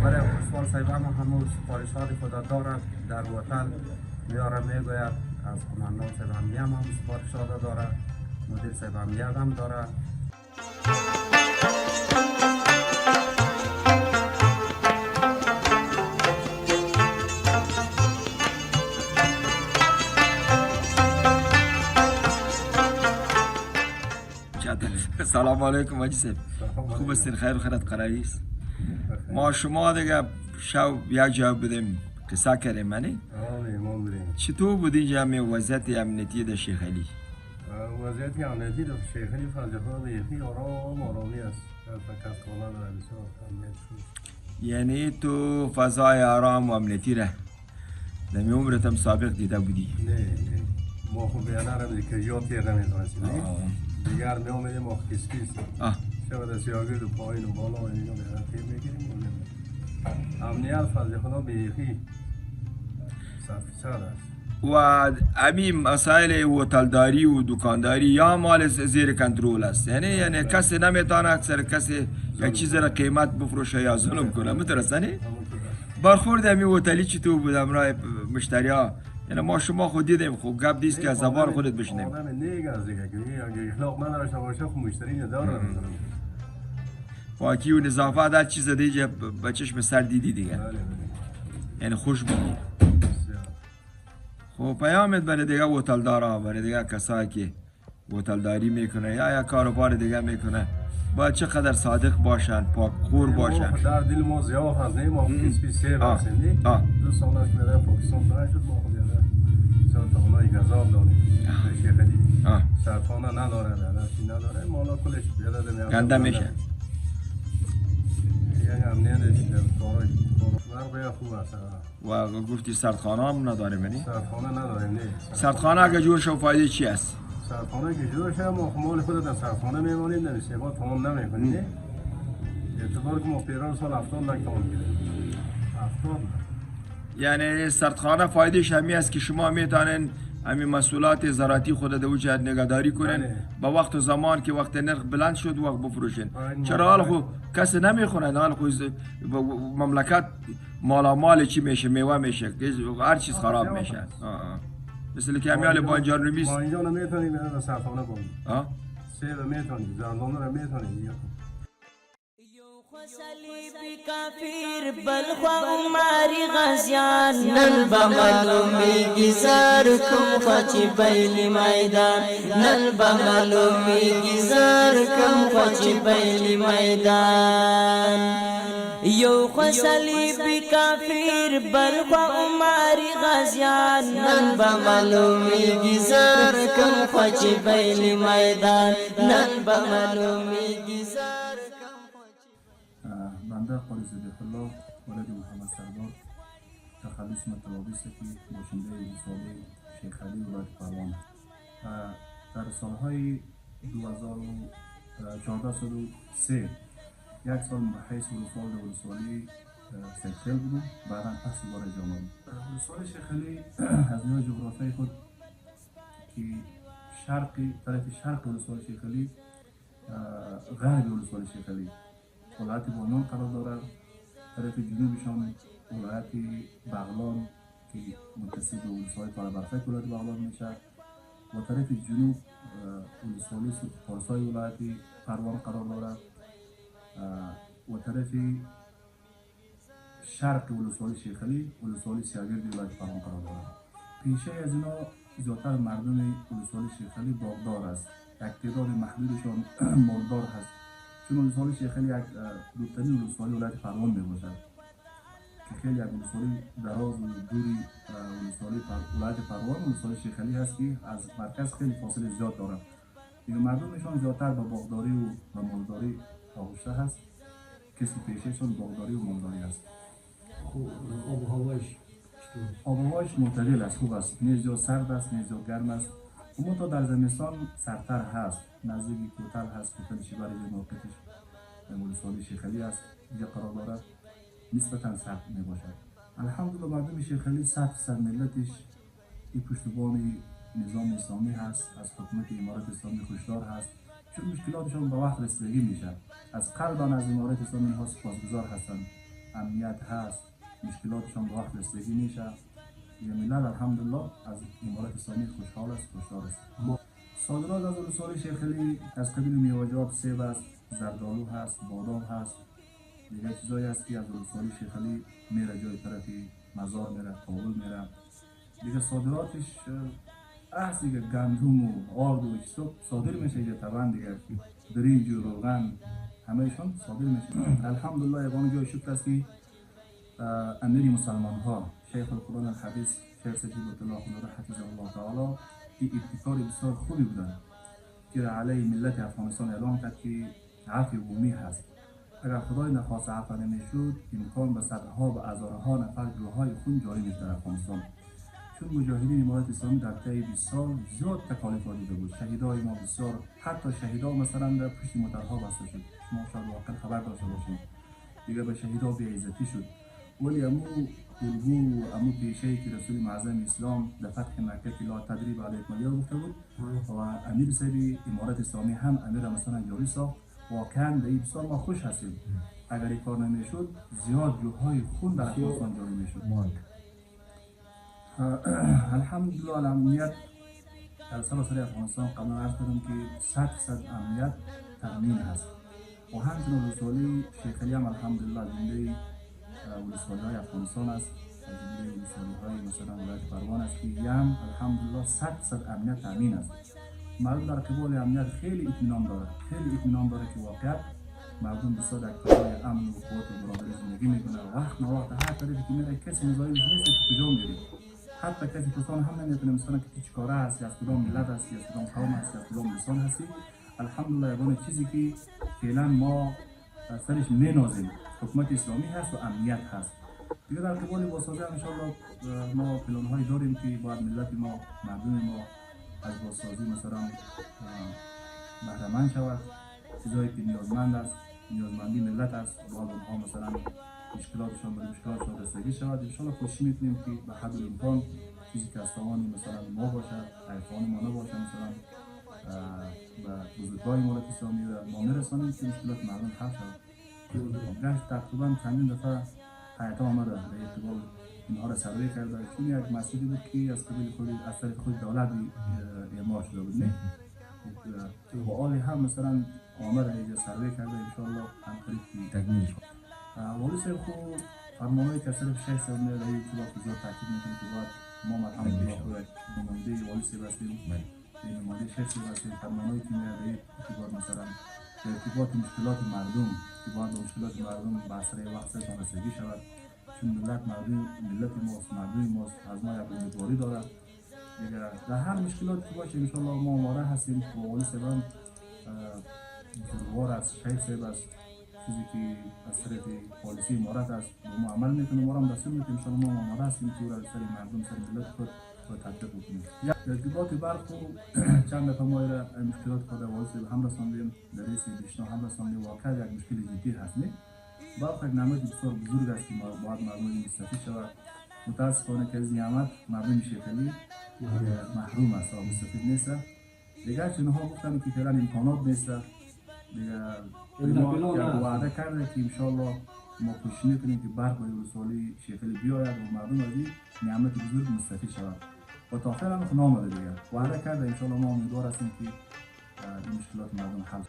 F: برای ولسواس صاحب همون سفارش ها خدا دارن در وطن میاره میگوید. از قماندان صاحب امنیت هم سفارش ها داره، مدیر صاحب امنیت هم داره.
B: سلام علیکم حاجی صاحب. خوب هستین؟ خیر و خیرات قراری است؟ ما شما دیگه شب یک جا بودیم قصه کردیم منی؟ چطور بود اینجا همه وضعیت امنیتی در شیخ علی؟
K: وضعیت امنیتی در شیخ علی فضیخان یکی آرامی است. فقط کالا داره بسیار امنیت شد.
B: یعنی تو فضای آرام و امنیتی را در عمرت هم سابق دیده بودی؟
K: نه ما خود بیانه رو که یاد تیر نمیدونستیم. دیگر می آمدیم ما کسکیس شب از یاگرد و پایین و بالا و اینا بیانه تیر میگیریم. امنیت فضیخان به یکی صد است.
B: و همین مسائل هتلداری و دکانداری یا مال زیر کنترل است؟ یعنی کسی نمیتونه اکثر کسی یک چیز را قیمت بفروشه یا ظلم کنه، مترسنی؟ برخورد همین هتلی چطور بود همراه مشتری ها؟ یعنی ما شما خود دیدیم خوب گپ دیست که از زبان خودت بشنیم.
K: آدم نیگ از دیگه که اگه اخلاق نداشته باشه خب مشتری نداره.
B: پاکی و نظافت هر چیز دیگه به چشم سر دیدی دیگه. یعنی خوش بودی. خب پیامت برای دیگه هتلدارا، برای دیگه کسایی که هتلداری میکنه یا کاروبار دیگه میکنه باید چقدر صادق باشن، پاکخور باشن.
K: در دل ما زیاد هستیم، ما کسپی هستیم. 2 سال است که در پاکستان داره شد ما خود یاده سرطانای گذاب داریم. شیخ علی سرطانه نداره، درشی نداره، مالا کلش بیاده میاد.
B: گنده میشه.
K: یک امنیتش کارای مربع خوب است.
B: و گفتی سردخانه هم نداره منی؟
K: سردخانه نداریم نه.
B: سردخانه اگه جور شو فایده چی است؟
K: سردخانه که جور شد ما مال خود در سردخانه میمانیم، در استعمال تمام نمیکنیم نه. اعتبار که ما پیران سال 70 لک تمام گیریم. 70
B: یعنی سردخانه فایدهش همی است که شما میتونین همین مسئولات زراعتی خود در وجه نگهداری کنین با وقت و زمان که وقت نرخ بلند شد وقت بفروشین. چرا حال خو کسی نمیخونه، حال خو مملکت مال چی میشه، میوه میشه، هر چیز خراب میشه. مثل که همیال بانجان رو میز
K: بانجان رو میتونی به سردخانه کنی، سیب میتونی، زندانه رو میتونی.
D: صلیبی کافر بلخوا عمری غازیان نن بمعلومی گزار کم خوچی بیلی میدان نن بمعلومی گزار کم خوچی بیلی میدان یو خو صلیبی کافر بلخوا عمری غازیان نن بمعلومی گزار کم خوچی بیلی میدان نن بمعلومی گزار
G: بنده قاری صدیق الله ولد محمد سردار تخلص متوابی سکی باشنده رساله شیخ علی ولایت پروان. در سالهای 2014 یک سال محیث ولسوال در ولسوالی سیخل بودم، بعدا پس دوباره جامعه ولسوال شیخ علی از نوع جغرافیای خود که طرف شرق ولسوال شیخ علی غرب ولسوال شیخ علی ولایت بانیان قرار دارد، طرف جنوبشان ولایت بغلان که متصل به ولسوالی پارابرفک ولایت بغلان میشه و طرف جنوب ولسوالی پارسای ولایت پروان قرار دارد و طرف شرق ولسوالی شیخ علی ولسوالی سیاگرد ولایت پروان قرار دارد. پیشه از اینا زیادتر مردم ولسوالی شیخ علی باغدار است، یک تعداد محدودشان مالدار هست، چون ولسوالی شیخ علی یک دورترین ولسوالی ولایت پروان میباشد که خیلی یک ولسوالی دراز و دوری ولسوالی ولایت پروان ولسوالی شیخ علی هست که از مرکز خیلی فاصله زیاد دارد. دیگه مردمشان زیادتر به باغداری و مالداری آغشته هست، کسی پیشهشان باغداری و مالداری هست.
I: آب و هوایش
G: آب و هوایش معتدل است، خوب است، نه زیاد سرد است نه زیاد گرم است. اما تا در زمستان سردتر هست، نزدیک کوتل هست، کوتل شیبری به موقعیتش ولسوالی شیخ علی است اینجا قرار دارد، نسبتا سرد می باشد. الحمدلله مردم شیخ علی 100% ملتش این پشتیبان نظام اسلامی هست، از حکومت امارت اسلامی خوشدار هست، چون مشکلاتشان به وقت رسیدگی میشه. از قلبا از امارت اسلامی ها سپاسگزار هستند، امنیت هست، مشکلاتشان به وقت رسیدگی میشه. یه ملت الحمدلله از امارت اسلامی خوشحال است، خوشدار است. صادرات از ولسوالی شیخ علی از قبیل میوه‌جات سیب است، زردآلو هست، بادام هست، دیگه چیزایی هست که از ولسوالی شیخ علی میره جای طرفی مزار میره، کابل میره. دیگه صادراتش از دیگه گندم و آرد و چیزا صادر میشه دیگه، طبعا دیگه برنج و روغن همهشون صادر میشه. الحمدلله یگانه جای شکر است که امیر مسلمان ها شیخ القرآن الحدیث شیخ سید الله حفظه الله تعالی این ابتکار بسیار خوبی بودن که علیه ملت افغانستان اعلام کرد که عفو عمومی هست. اگر خدای نخواست عفو نمیشد امکان به صدها و هزارها نفر جوهای خون جاری میشد در افغانستان، چون مجاهدین امارت اسلامی در طی 20 سال زیاد تکالیف دیده بود. شهیدای ما بسیار، حتی شهیدا مثلا در پشت موترها بسته شد، شما شاید واقعا خبر داشته باشید، دیگه به شهیدا بی‌عزتی شد. ولی امو الگو و امو پیشه‌ای که رسول معظم اسلام در فتح مکه که لا تدریب علیکم اليوم گفته بود و امیر صاحب امارت اسلامی هم امیر مثلا جاری ساخت، واقعا در این بسیار ما خوش هستیم. اگر این کار نمیشد زیاد جوهای خون در افغانستان جاری میشد. الحمدلله امنیت در سراسر افغانستان قبلا عرض کردم که 100% امنیت تامین هست و همچنین ولسوالی شیخ علی هم الحمدلله زنده ولسوالی های افغانستان است، زنده ولسوالی های مثلا ولایت پروان است که هم الحمدلله 100% امنیت تامین است. مردم در قبال امنیت خیلی اطمینان داره، خیلی اطمینان داره که واقعا مردم بسیار در فضای امن و قوت و برادری زندگی میکنه. وقت نوقت هر طرفی که میره کسی نظاری نیست که کجا میری، حتی کسی پرسان هم نمیتونه مثلا که چی کاره هستی، از کدام ملت هستی، از کدام قوم هستی، از کدام لسان هستی. الحمدلله یگانه چیزی که فعلا ما سرش مینازیم حکومت اسلامی هست و امنیت هست. دیگه در قبال بازسازی ان شاءالله ما پلان هایی داریم که باید ملت ما، مردم ما از بازسازی مثلا بهره مند شود. چیزایی که نیازمند است، نیازمندی ملت است، باید اونها مثلا مشکلاتشان به مشکلاتشان رسیدگی شود. انشالله کوشش میکنیم که به حد امکان چیزی که از توان مثلا ما باشد، حیفان ما نباشه، مثلا و بزرگای ملت اسلامی را ما میرسانیم که مشکلات مردم حل شود. گشت تقریبا چندین دفعه هیئت آمده به ارتباط اینها را سروی کرده، چون یک مسئولی بود که از قبیل خود از طریق خود دولت اعمال شده بود. و آلی هم مثلا آمده اینجا سروی کرده، انشاءالله هم قریب تکمیل شد. والی صاحب خود فرمانهایی که صرف 6 سال میاد در این ارتباط بزرگ تاکید میکنه که باید ما مرحمت پیش کنیم. نماینده والی صاحب هستیم، نماینده شیخ صاحب هستیم. فرمانهایی که میاد در این ارتباط مثلا در ارتباط مشکلات مردم که باید مشکلات مردم به اسرع وقت سرشان رسیدگی شود، چون ملت ماست، مردم ماست، از ما یک امیدواری دارد. دیگه در هر مشکلات که باشه انشاءالله ما آماده هستیم. و والی صاحب هم بزرگوار است، شیخ صاحب است، چیزی که از طریق پالیسی امارت است و ما عمل میکنیم، ما هم دستور میکنیم. انشاءالله ما آماده هستیم که او را سر مردم، سر ملت خود تطبیق بکنیم. در ارتباط برق و چند دفعه ما را مشکلات خود والی صاحب هم رساندیم، در رئیس دیشنا هم رساندیم. واقعا یک مشکل جدی هست. برق یک نعمت بسیار بزرگ است که باید مردم مستفید شود. متاسفانه که از این نعمت مردم شیخلی محروم است و مستفید نیست. دیگر چنها گفتم که فعلا امکانات نیست. دیگر ما یک وعده کرده که انشاءالله ما کوشش میکنیم که برق به ولسوالی شیخلی بیاید و مردم از این نعمت بزرگ مستفید شود. و تا فعلا هم نامده دیگر وعده کرده. انشاءالله ما امیدوار هستیم که این مشکلات مردم حل شود.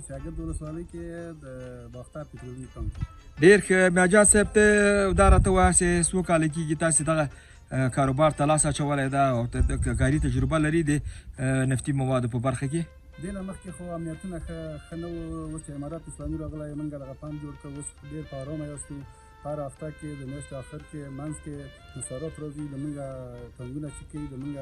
J: شاگرد ولسوالۍ کې د باختر پټرولي پمپ
B: ډېر ښه. میاجان صاحب ته دا راته ووایه چې څو کاله کېږي تاسې دغه کاروبار ته لاس اچولی ده او کاري تجربه لري د نفتي موادو په برخه کې؟
J: دې نه مخکې خو امنیتونه ښه نه وو. اوس چې امارت اسلامي راغلی موږ دغه پمپ جوړ کړ. اوس ډېر په ارامه یاستو. هر هفته کې د میاشتې اخر کې منځ کې نصارات راځي، د موږ ټانکونه چې کوي، د موږ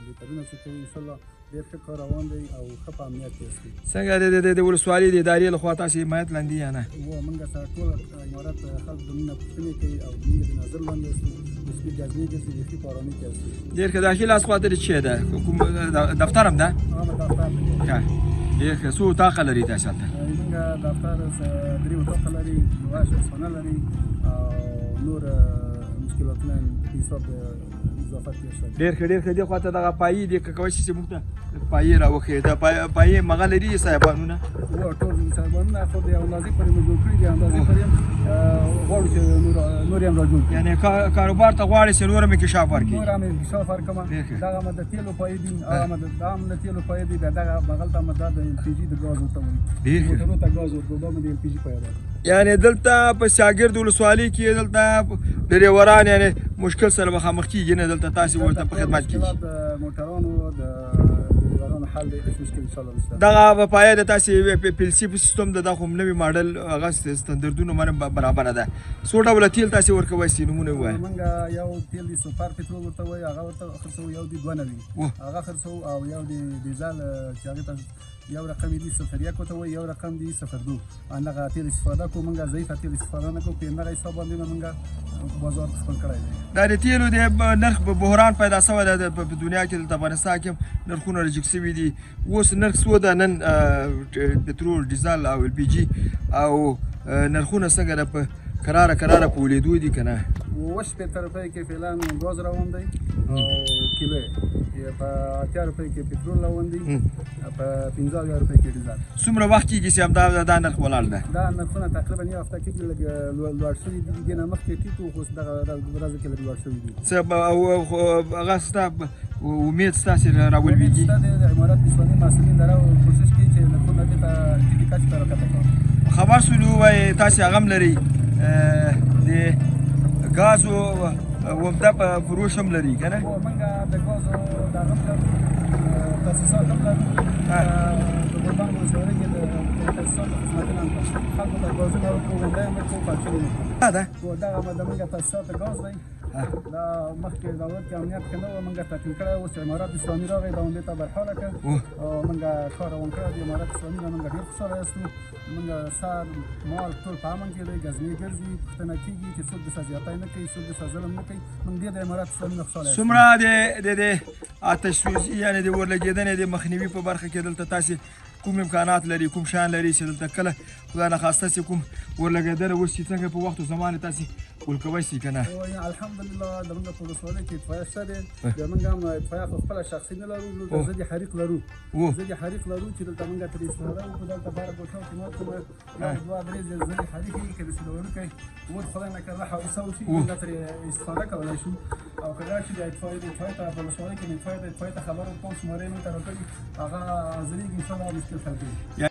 J: لیټرونه چې کوي. انشاءالله ډېر ښه کار روان دی او ښه په امنیت کې یاستو.
B: څنګه د ولسوالۍ د ادارې لخوا تاسې حمایت لاندې یا نه؟
J: موږ سره ټول امارت خلک د موږ نه پوښتنې کوي او د موږ د نظر لاندې یاستو. اوس کې ګزمې ګرځي، بیخي په ارامۍ کې یاستو.
B: ډېر ښه. داخل لاس خواته چې ده کوم دفتر هم ده؟
J: دفتر
B: ښه. ډېر ښه. څو اطاقه لري تاسې هلته؟
J: موږ دفتر 3 اطاقه لري، یوه اشپزخانه لري او نور مشکلاتونه حساب اضافه کې شته.
B: ډېر ښه، ډېر ښه. دې خواته دغه پایې دې که کولی شي چې موږ ته پایې راوښیې. دا پایې مغه لري صاحبانونه؟
J: هو ټول صاحبانونه خو د اندازې پورې مو جوړ کړي دي. اندازې پورې غواړو چې نور هم را جوړ کړي.
B: یعنې کاروبار ته غواړې چې نور هم انکشاف ورکړي؟
J: نور هم انکشاف ورکړم. دغه هم د تیلو پایې دي، دا هم د تیلو پایې دي. بیا دغه بغل ته هم دا د ایل پي جي د ګاز ورته وایي. موټرو ته ګاز ورکوو، دا هم د ایل پي جي پایه ده.
B: یعنې دلته په شاګرد ولسوالۍ کې دلته ډریوران یعنې مشکل سره مخامخ کېږي نه؟ دلته تاسې ورته په خدمت کې
J: د موټرانو د ډریورانو حل دی، هېڅ مشکل انشاءالله نشته.
B: دغه پایه د تاسې پیلسي په سیستم د دا خو نوي ماډل هغه ستندردونو باندې برابره ده. څو ډوله تیل تاسې ورکوئ چې نومونه ووایه؟
J: موږ یو تیل دی سوپر پټرول ورته وایي، هغه ورته خرڅوو. یو دی 2 نوي هغه خرڅوو، او یو دی ډیزل چې هغې ته یو رقم دی 01 ورته وایي، یو رقم دی 02. همدغه تیل استفاده کوو. موږ ضعیفه تیل استفاده نه کوو. په همدغه حساب باندې موږ بازار خپل کړی دی.
B: دا د تیلو د نرخ بحران پیدا شوی دی په دنیا کې. دلته افغانستان کې هم نرخونه رجیک شوي دي. اوس نرخ څو ده نن پټرول، ډیزل او ایل پي جي؟ او نرخونه څنګه ده؟ په کراره په ولیدو دي که نه؟
J: 80 روپۍ کې فعلا ګاز روان دی او کیلو یې په 80 روپۍ کې پټرول روان دی، په 15 روپۍ کې ډیزل.
B: څومره وخت کېږي چې دا نرخ ولاړ ده؟
J: دا نرخونه تقریبا یو هفته کېږي لږ لوړ شوي دي. دې نه مخکې ټیټ وو، خو دغه ورځو کې لږ لوړ شوي دي.
B: هغه ستا امید ستاسې راولوېږي؟
J: د امارت اسلامي مسؤلین دا کوشش کوي چې نرخونه دې ته ټیټې کچې ته راکښته کړي.
B: خبر شولو ووایې تاسې هغه هم لرئ د ګازو عمده په فروش هم لري که نه؟
J: موږ د ګازو د هغه تاسیسات هم لرو. د ګلبان ولسوالۍ کې د تاسیساتو خدمتونه هم خلکو ته ګازونه ورکوو، غونډۍ هم ورکوو، پاچې هم ورکوو. دغه د موږ تاسیسات ګاز دی دا مخکې دولت کې امنیت کې نه و موږ تحقیق کړی اوس امارات اسلامي راغی دا همدې ته برحاله کړ او موږ کار روان کړی د امارات اسلامي نه موږ ډېر خوشحاله یاستو موږ سر مال ټول په امن کې دی ګزمې ګرځي پوښتنه کېږي چې څوک دسه زیاتی نه کوي څوک دسه ظلم نه کوي موږ دې د امارات اسلامي نه خوشحاله یاستو
B: څومره د آتش سوزي یعنې د اورلګېدنې د مخنیوي په برخه کې دلته تاسې کوم امکانات لري کوم شیان لري چې دلته کله خدای نخواسته چې کوم ورلګېدنه وشي څنګه په وخت او زمان تاسې ول کوی شي که نه
J: الحمدلله زموږ په ولسوالۍ کې اطفایه شته دی زموږ هم اطفایه خو خپله شخصي نه لرو دلته ضد حریق لرو ضد حریق لرو چې دلته موږ ترې استفاده وکړو دلته باره بوټان کې مات کومه یو دوه درې ضد حریق یې که داسې لرونکی اور خدای نکرده حادثه وشي موږ ترې استفاده کولی شو او که راشي د اطفایې ته په ولسوالۍ کې اطفایې ته خبر ورکوم شمارې موږ ته راکړي هغه حاضرېږي انشاءالله مشکل حل کوي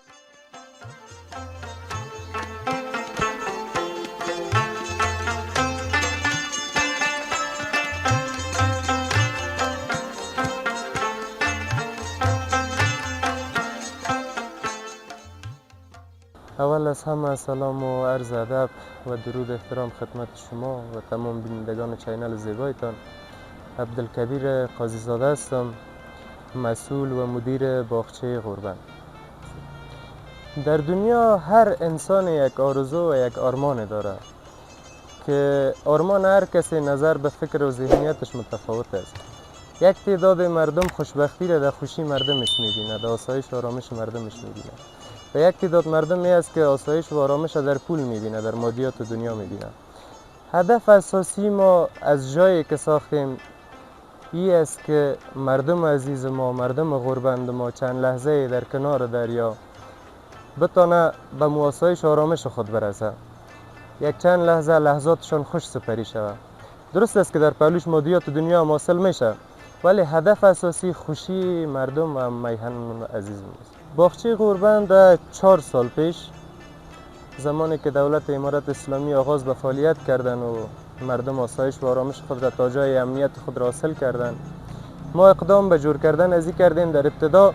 H: اول از همه سلام و عرض ادب و درود احترام خدمت شما و تمام بینندگان چینل زیبایتان. عبدالکبیر قاضیزاده هستم، مسئول و مدیر باغچه غربند. در دنیا هر انسان یک آرزو و یک آرمان داره که آرمان هر کسی نظر به فکر و ذهنیتش متفاوت است. یک تعداد مردم خوشبختی را در خوشی مردمش میبینه، در آسایش و آرامش مردمش میبینه و یک تعداد مردمی است که آسایش و آرامش در پول میبینه، در مادیات دنیا میبینه. هدف اساسی ما از جایی که ساختیم این است که مردم عزیز ما، مردم غربند ما چند لحظه در کنار دریا بتانه به آسایش و آرامش خود برسه، یک چند لحظه لحظاتشان خوش سپری شود. درست است که در پهلوش مادیات دنیا هم حاصل میشه، ولی هدف اساسی خوشی مردم و میهن عزیز است. باغچه غربند 4 سال پیش زمانی که دولت امارت اسلامی آغاز به فعالیت کردن و مردم آسایش و آرامش خود را تا جای امنیت خود را حاصل کردن، ما اقدام به جور کردن از این کردیم در ابتدا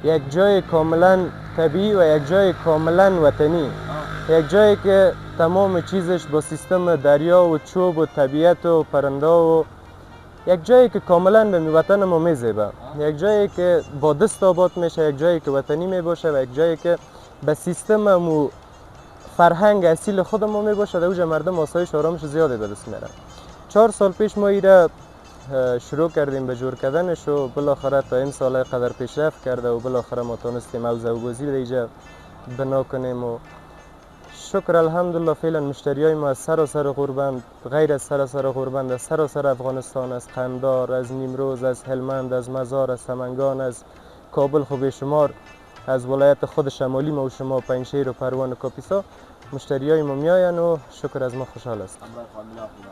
H: یک جای کاملا طبیعی و یک جای کاملا وطنی، یک جایی که تمام چیزش با سیستم دریا و چوب و طبیعت و پرنده و یک جایی که کاملا به وطن ما میزیبه، یک جایی که با دست آباد میشه، یک جایی که وطنی میباشه و یک جایی که به سیستم و فرهنگ اصیل خود ما میباشه. در اوج مردم آسایش آرامش زیادی به دست میارن. 4 سال پیش ما ایره شروع کردیم به جور کردنش و بالاخره تا این سال قدر پیشرفت کرده و بالاخره ما تونستیم موضوع دیجا بنا کنیم و شکر الحمدلله فعلا مشتریای ما از سراسر غربند، غیر از سراسر غربند، از سراسر افغانستان، از قندار، از نیمروز، از هلمند، از مزار، از سمنگان، از کابل خوب شمار، از ولایت خود شمالی ما و شما پنجشیر و پروان و کاپیسا مشتریای ما میاین و شکر از ما خوشحال است.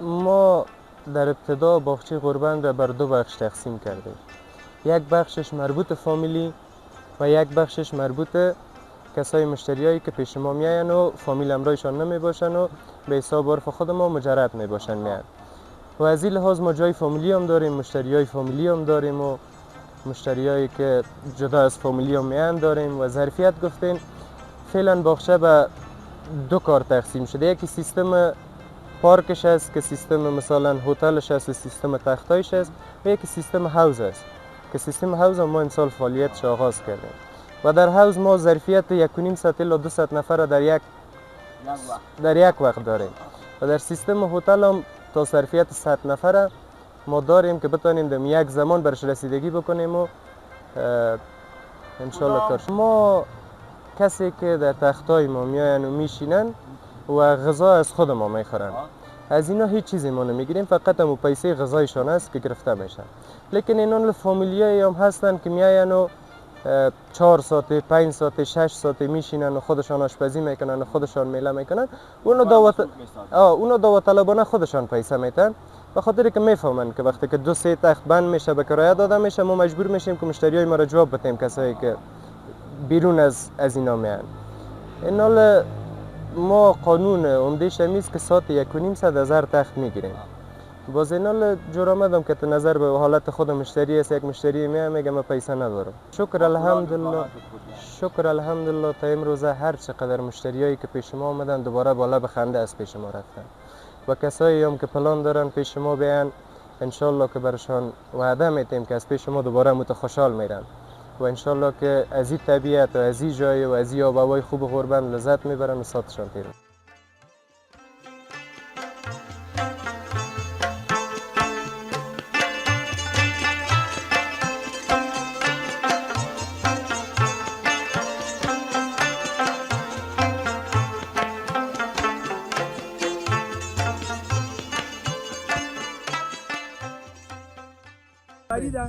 H: ما در ابتدا باغچه غربند را بر 2 بخش تقسیم کردیم. یک بخشش مربوط فامیلی و یک بخشش مربوط کسای مشتریایی که پیش ما میاین و فامیل همراهشان نمی باشن و به حساب عرف خود ما مجرد می باشن میان. و از این لحاظ ما جای فامیلی هم داریم، مشتریای فامیلی هم داریم و مشتریایی که جدا از فامیلی هم میان داریم. و ظرفیت گفتین فعلا باغچه به 2 کار تقسیم شده. یکی سیستم پارکش است که سیستم مثلا هتلش است و سیستم تختایش است و یکی سیستم حوض است که سیستم حوض ما امسال فعالیتش آغاز کردیم و در حوض ما ظرفیت 1.5 ساعت الی 200 نفر در یک وقت داریم و در سیستم هتل هم تا ظرفیت 100 نفر ما داریم که بتانیم در یک زمان برش رسیدگی بکنیم و انشالله کار. ما کسی که در تختای ما میاین و میشینن و غذا از خود ما میخورن، از اینا هیچ چیزی ما نمیگیریم، فقط هم پیسه غذایشان است که گرفته میشن. لیکن اینان فامیلیایی هم هستن که میاین و 4 ساعت 5 ساعت 6 ساعت میشینن و خودشان آشپزی میکنن و خودشان میله میکنن. اونا داوطلبانه خودشان پیسه میتن به خاطر که میفهمن که وقتی که 2-3 تخت بند میشه به کرایه داده میشه ما مجبور میشیم که مشتریای ما را جواب بدیم، کسایی که بیرون از اینا میان. اینال ما قانون عمدهش همیست که ساعت 1.5 ساعت از هر تخت میگیریم. باز اینال جور آمدم که تو نظر به حالت خود مشتری است، یک مشتری میگه من پیسه ندارم. شکر الحمدلله تا امروز هر چقدر مشتریایی که پیش ما آمدن دوباره بالا به خنده از پیش ما رفتن. و کسایی هم که پلان دارن پیش ما بیان انشالله که برشان وعده میتیم که از پیش ما دوباره متخوشحال میرن و انشالله که از این طبیعت و از این جای و از این آب و هوای خوب غربند لذت میبرن و ساتشان تیرن.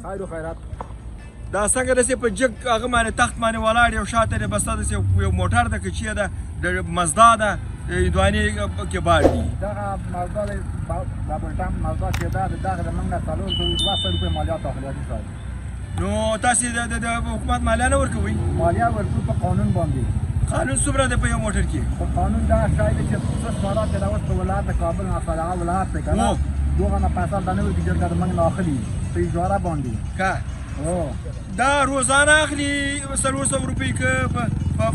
B: خیر و خیرات دا څنګه داسې په جګ هغه باندې تخت باندې ولاړ یو شاته یې بسته داسې یو موټر ده که چیرې ده د مزدا ده هندوانې کې بار دي
J: دغه مزدا د بلټان مزدا چې ده دغه د موږ نه 200 روپۍ مالیات اخلي حاجي صاحب.
B: نو تاسې د حکومت مالیه نه ورکوئ؟
J: مالیه ورکوو په قانون باندې.
B: قانون څومره دی په یو موټر کې؟
J: خو قانون دا شی دی چې څه سپارات دی دا اوس په ولایت د کابل نه فرعه ولایت دی که نه دغه نه پیسه دا نه ورکوي چې د موږ نه اخلي په اجاره باندې.
B: ښه دا روزانه اخلي 400 روپۍ که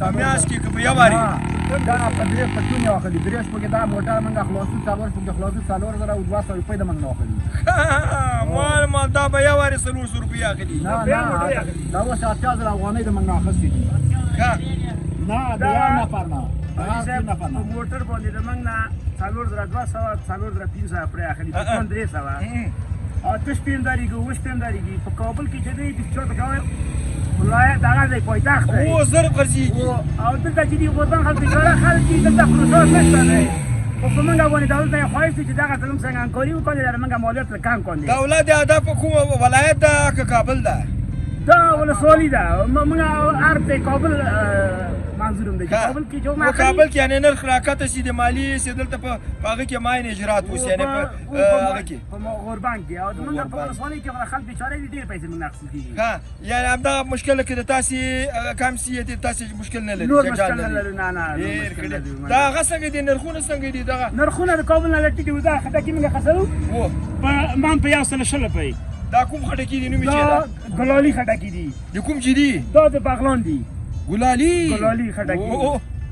B: په میاشت کې که په یو وارې؟
J: دا په درېش په ټون یې اخلي. درېش پکې دا موټر موږ خلاصو 4 پکې خلاصو 4,200 روپۍ د موږ نه اخلي.
B: مال دا به یو وارې 400 روپۍ اخلي؟
J: نه دا اوس 80,000 افغانۍ د موږ نه اخیستې دي. نه د یو نفر نه
I: په موټر باندې د موږ نه 4,200 4,300 پرې اخلي په 300 آتش پیمداری گو وش پیمداری گی په کابل کې چې دی 24 کال ولایت دغه دی پایتخت دی
B: او زر قرضیږي
I: او دلته چې دی غوډان خلک بیچاره خلک چې دلته پروژه نشته دی خو په موږ باندې دولت یې خواهش دی چې دغه ظلم څنګه همکاري وکړي د موږ مالیات کم کړي.
B: دولت د هدف کوم ولایت ده که کابل ده؟
I: دا ولسوالي ده موږ عرب دی کابل منظورم دی کابل کې جو ما
B: کابل کې یعنی نرخ راکته سي د مالی سي دلته په هغه کې ماین اجرات وسی یعنی په هغه کې
I: په غربان کې او موږ په ولسوالي کې خلک بیچاره دي ډېر پیسې موږ نقص کیږي.
B: ها یعنی همدا مشکل کې د تاسو کم سي دي تاسو مشکل نه لري
I: نور مشکل نه لري نه
B: دا هغه څنګه دي نرخونه څنګه دي دغه
I: نرخونه د کابل نه لټي دي دا خدای کې موږ خسرو په مان په یو سره شل پي
B: دا کوم خټکی دي نو می چې
I: دا ګلالي خټکی دي
B: د کوم چې دي
I: دا د بغلان دي
B: ګلالي
I: خټکی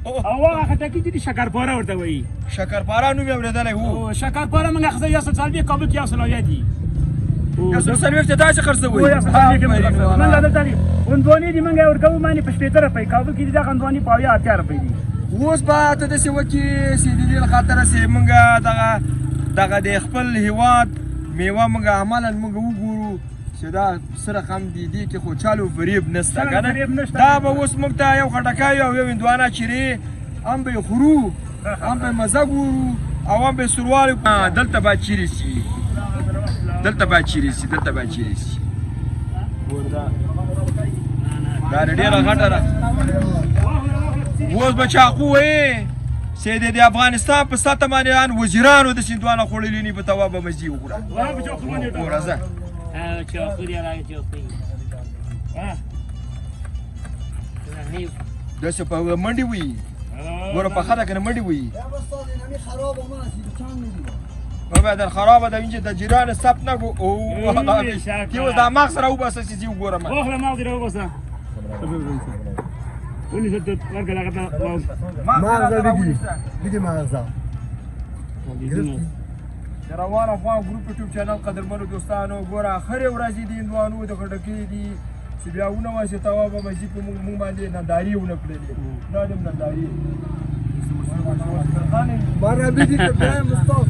I: او هغه خټکی چې شکرپاره ورته وایي
B: شکرپاره نوم یې اورېدلی وو
I: شکرپاره موږ اخذ یو سلبي کابل کې یو سلویا دي
B: یو سلوي ته تاسو خرڅوي
I: موږ دلته دي غندواني دي موږ ورکوو باندې په 70 روپۍ کابل کې دا غندواني په 80 روپۍ دي.
B: اوس به ته داسې وکړي چې د دې خاطره چې موږ دغه د خپل هیواد میوه موږ عملا موږ وګورو چې دا څه رقم دي دې کې خو چالو فریب نشته که نه دا به اوس موږ ته یو خټکی او یو هندوانه چیرې هم به یې خورو هم به یې مزه ګورو او هم به یې سروال دلته باید چیرې سي دلته باید چیرې سي دا ډېره غټه ده. اوس به چاقو وایې چې د افغانستان په سطح باندې وزیرانو د هندوانه خوړلي نه په توا به مزي وګوره راځه داسې په منډې وي ګوره په خره که نه منډې وي بابا در خرابه ده اینجا در جیران ثبت نگو که اوز در مغز را او بسه چیزی او گوره من
I: واخله مغز را او بسه ونی زد ورگه لغتا
C: مغزه دیگی مغزه
B: در روان افغان گروپ یوټیوب چینل قدرمنو دوستانو ګوره اخرې ورځې دي هندوانو د خټکي دي چې بیا ونه وایي چې توا به مزي په موږ باندې ننداري ونه کړلې دا دې ننداري
C: بره بیدی که برایم مستاق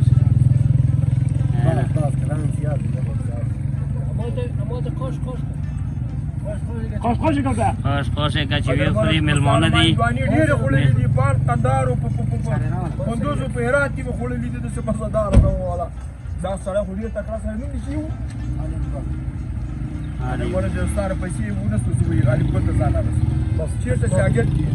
I: قاش کړه
L: قاش که چې وی خوري ملمانه دي
B: ډېر خوړلې دي بار قندارو په کندوزو په هرات کې به خوړلې دي د څه مزدار نه والا دا سره خو ډېر تکړه سره نه شي و ګوره د ستاره پیسې ونه ستو چې وي غالب ګل ته ځان بس چیرته شاګرد کې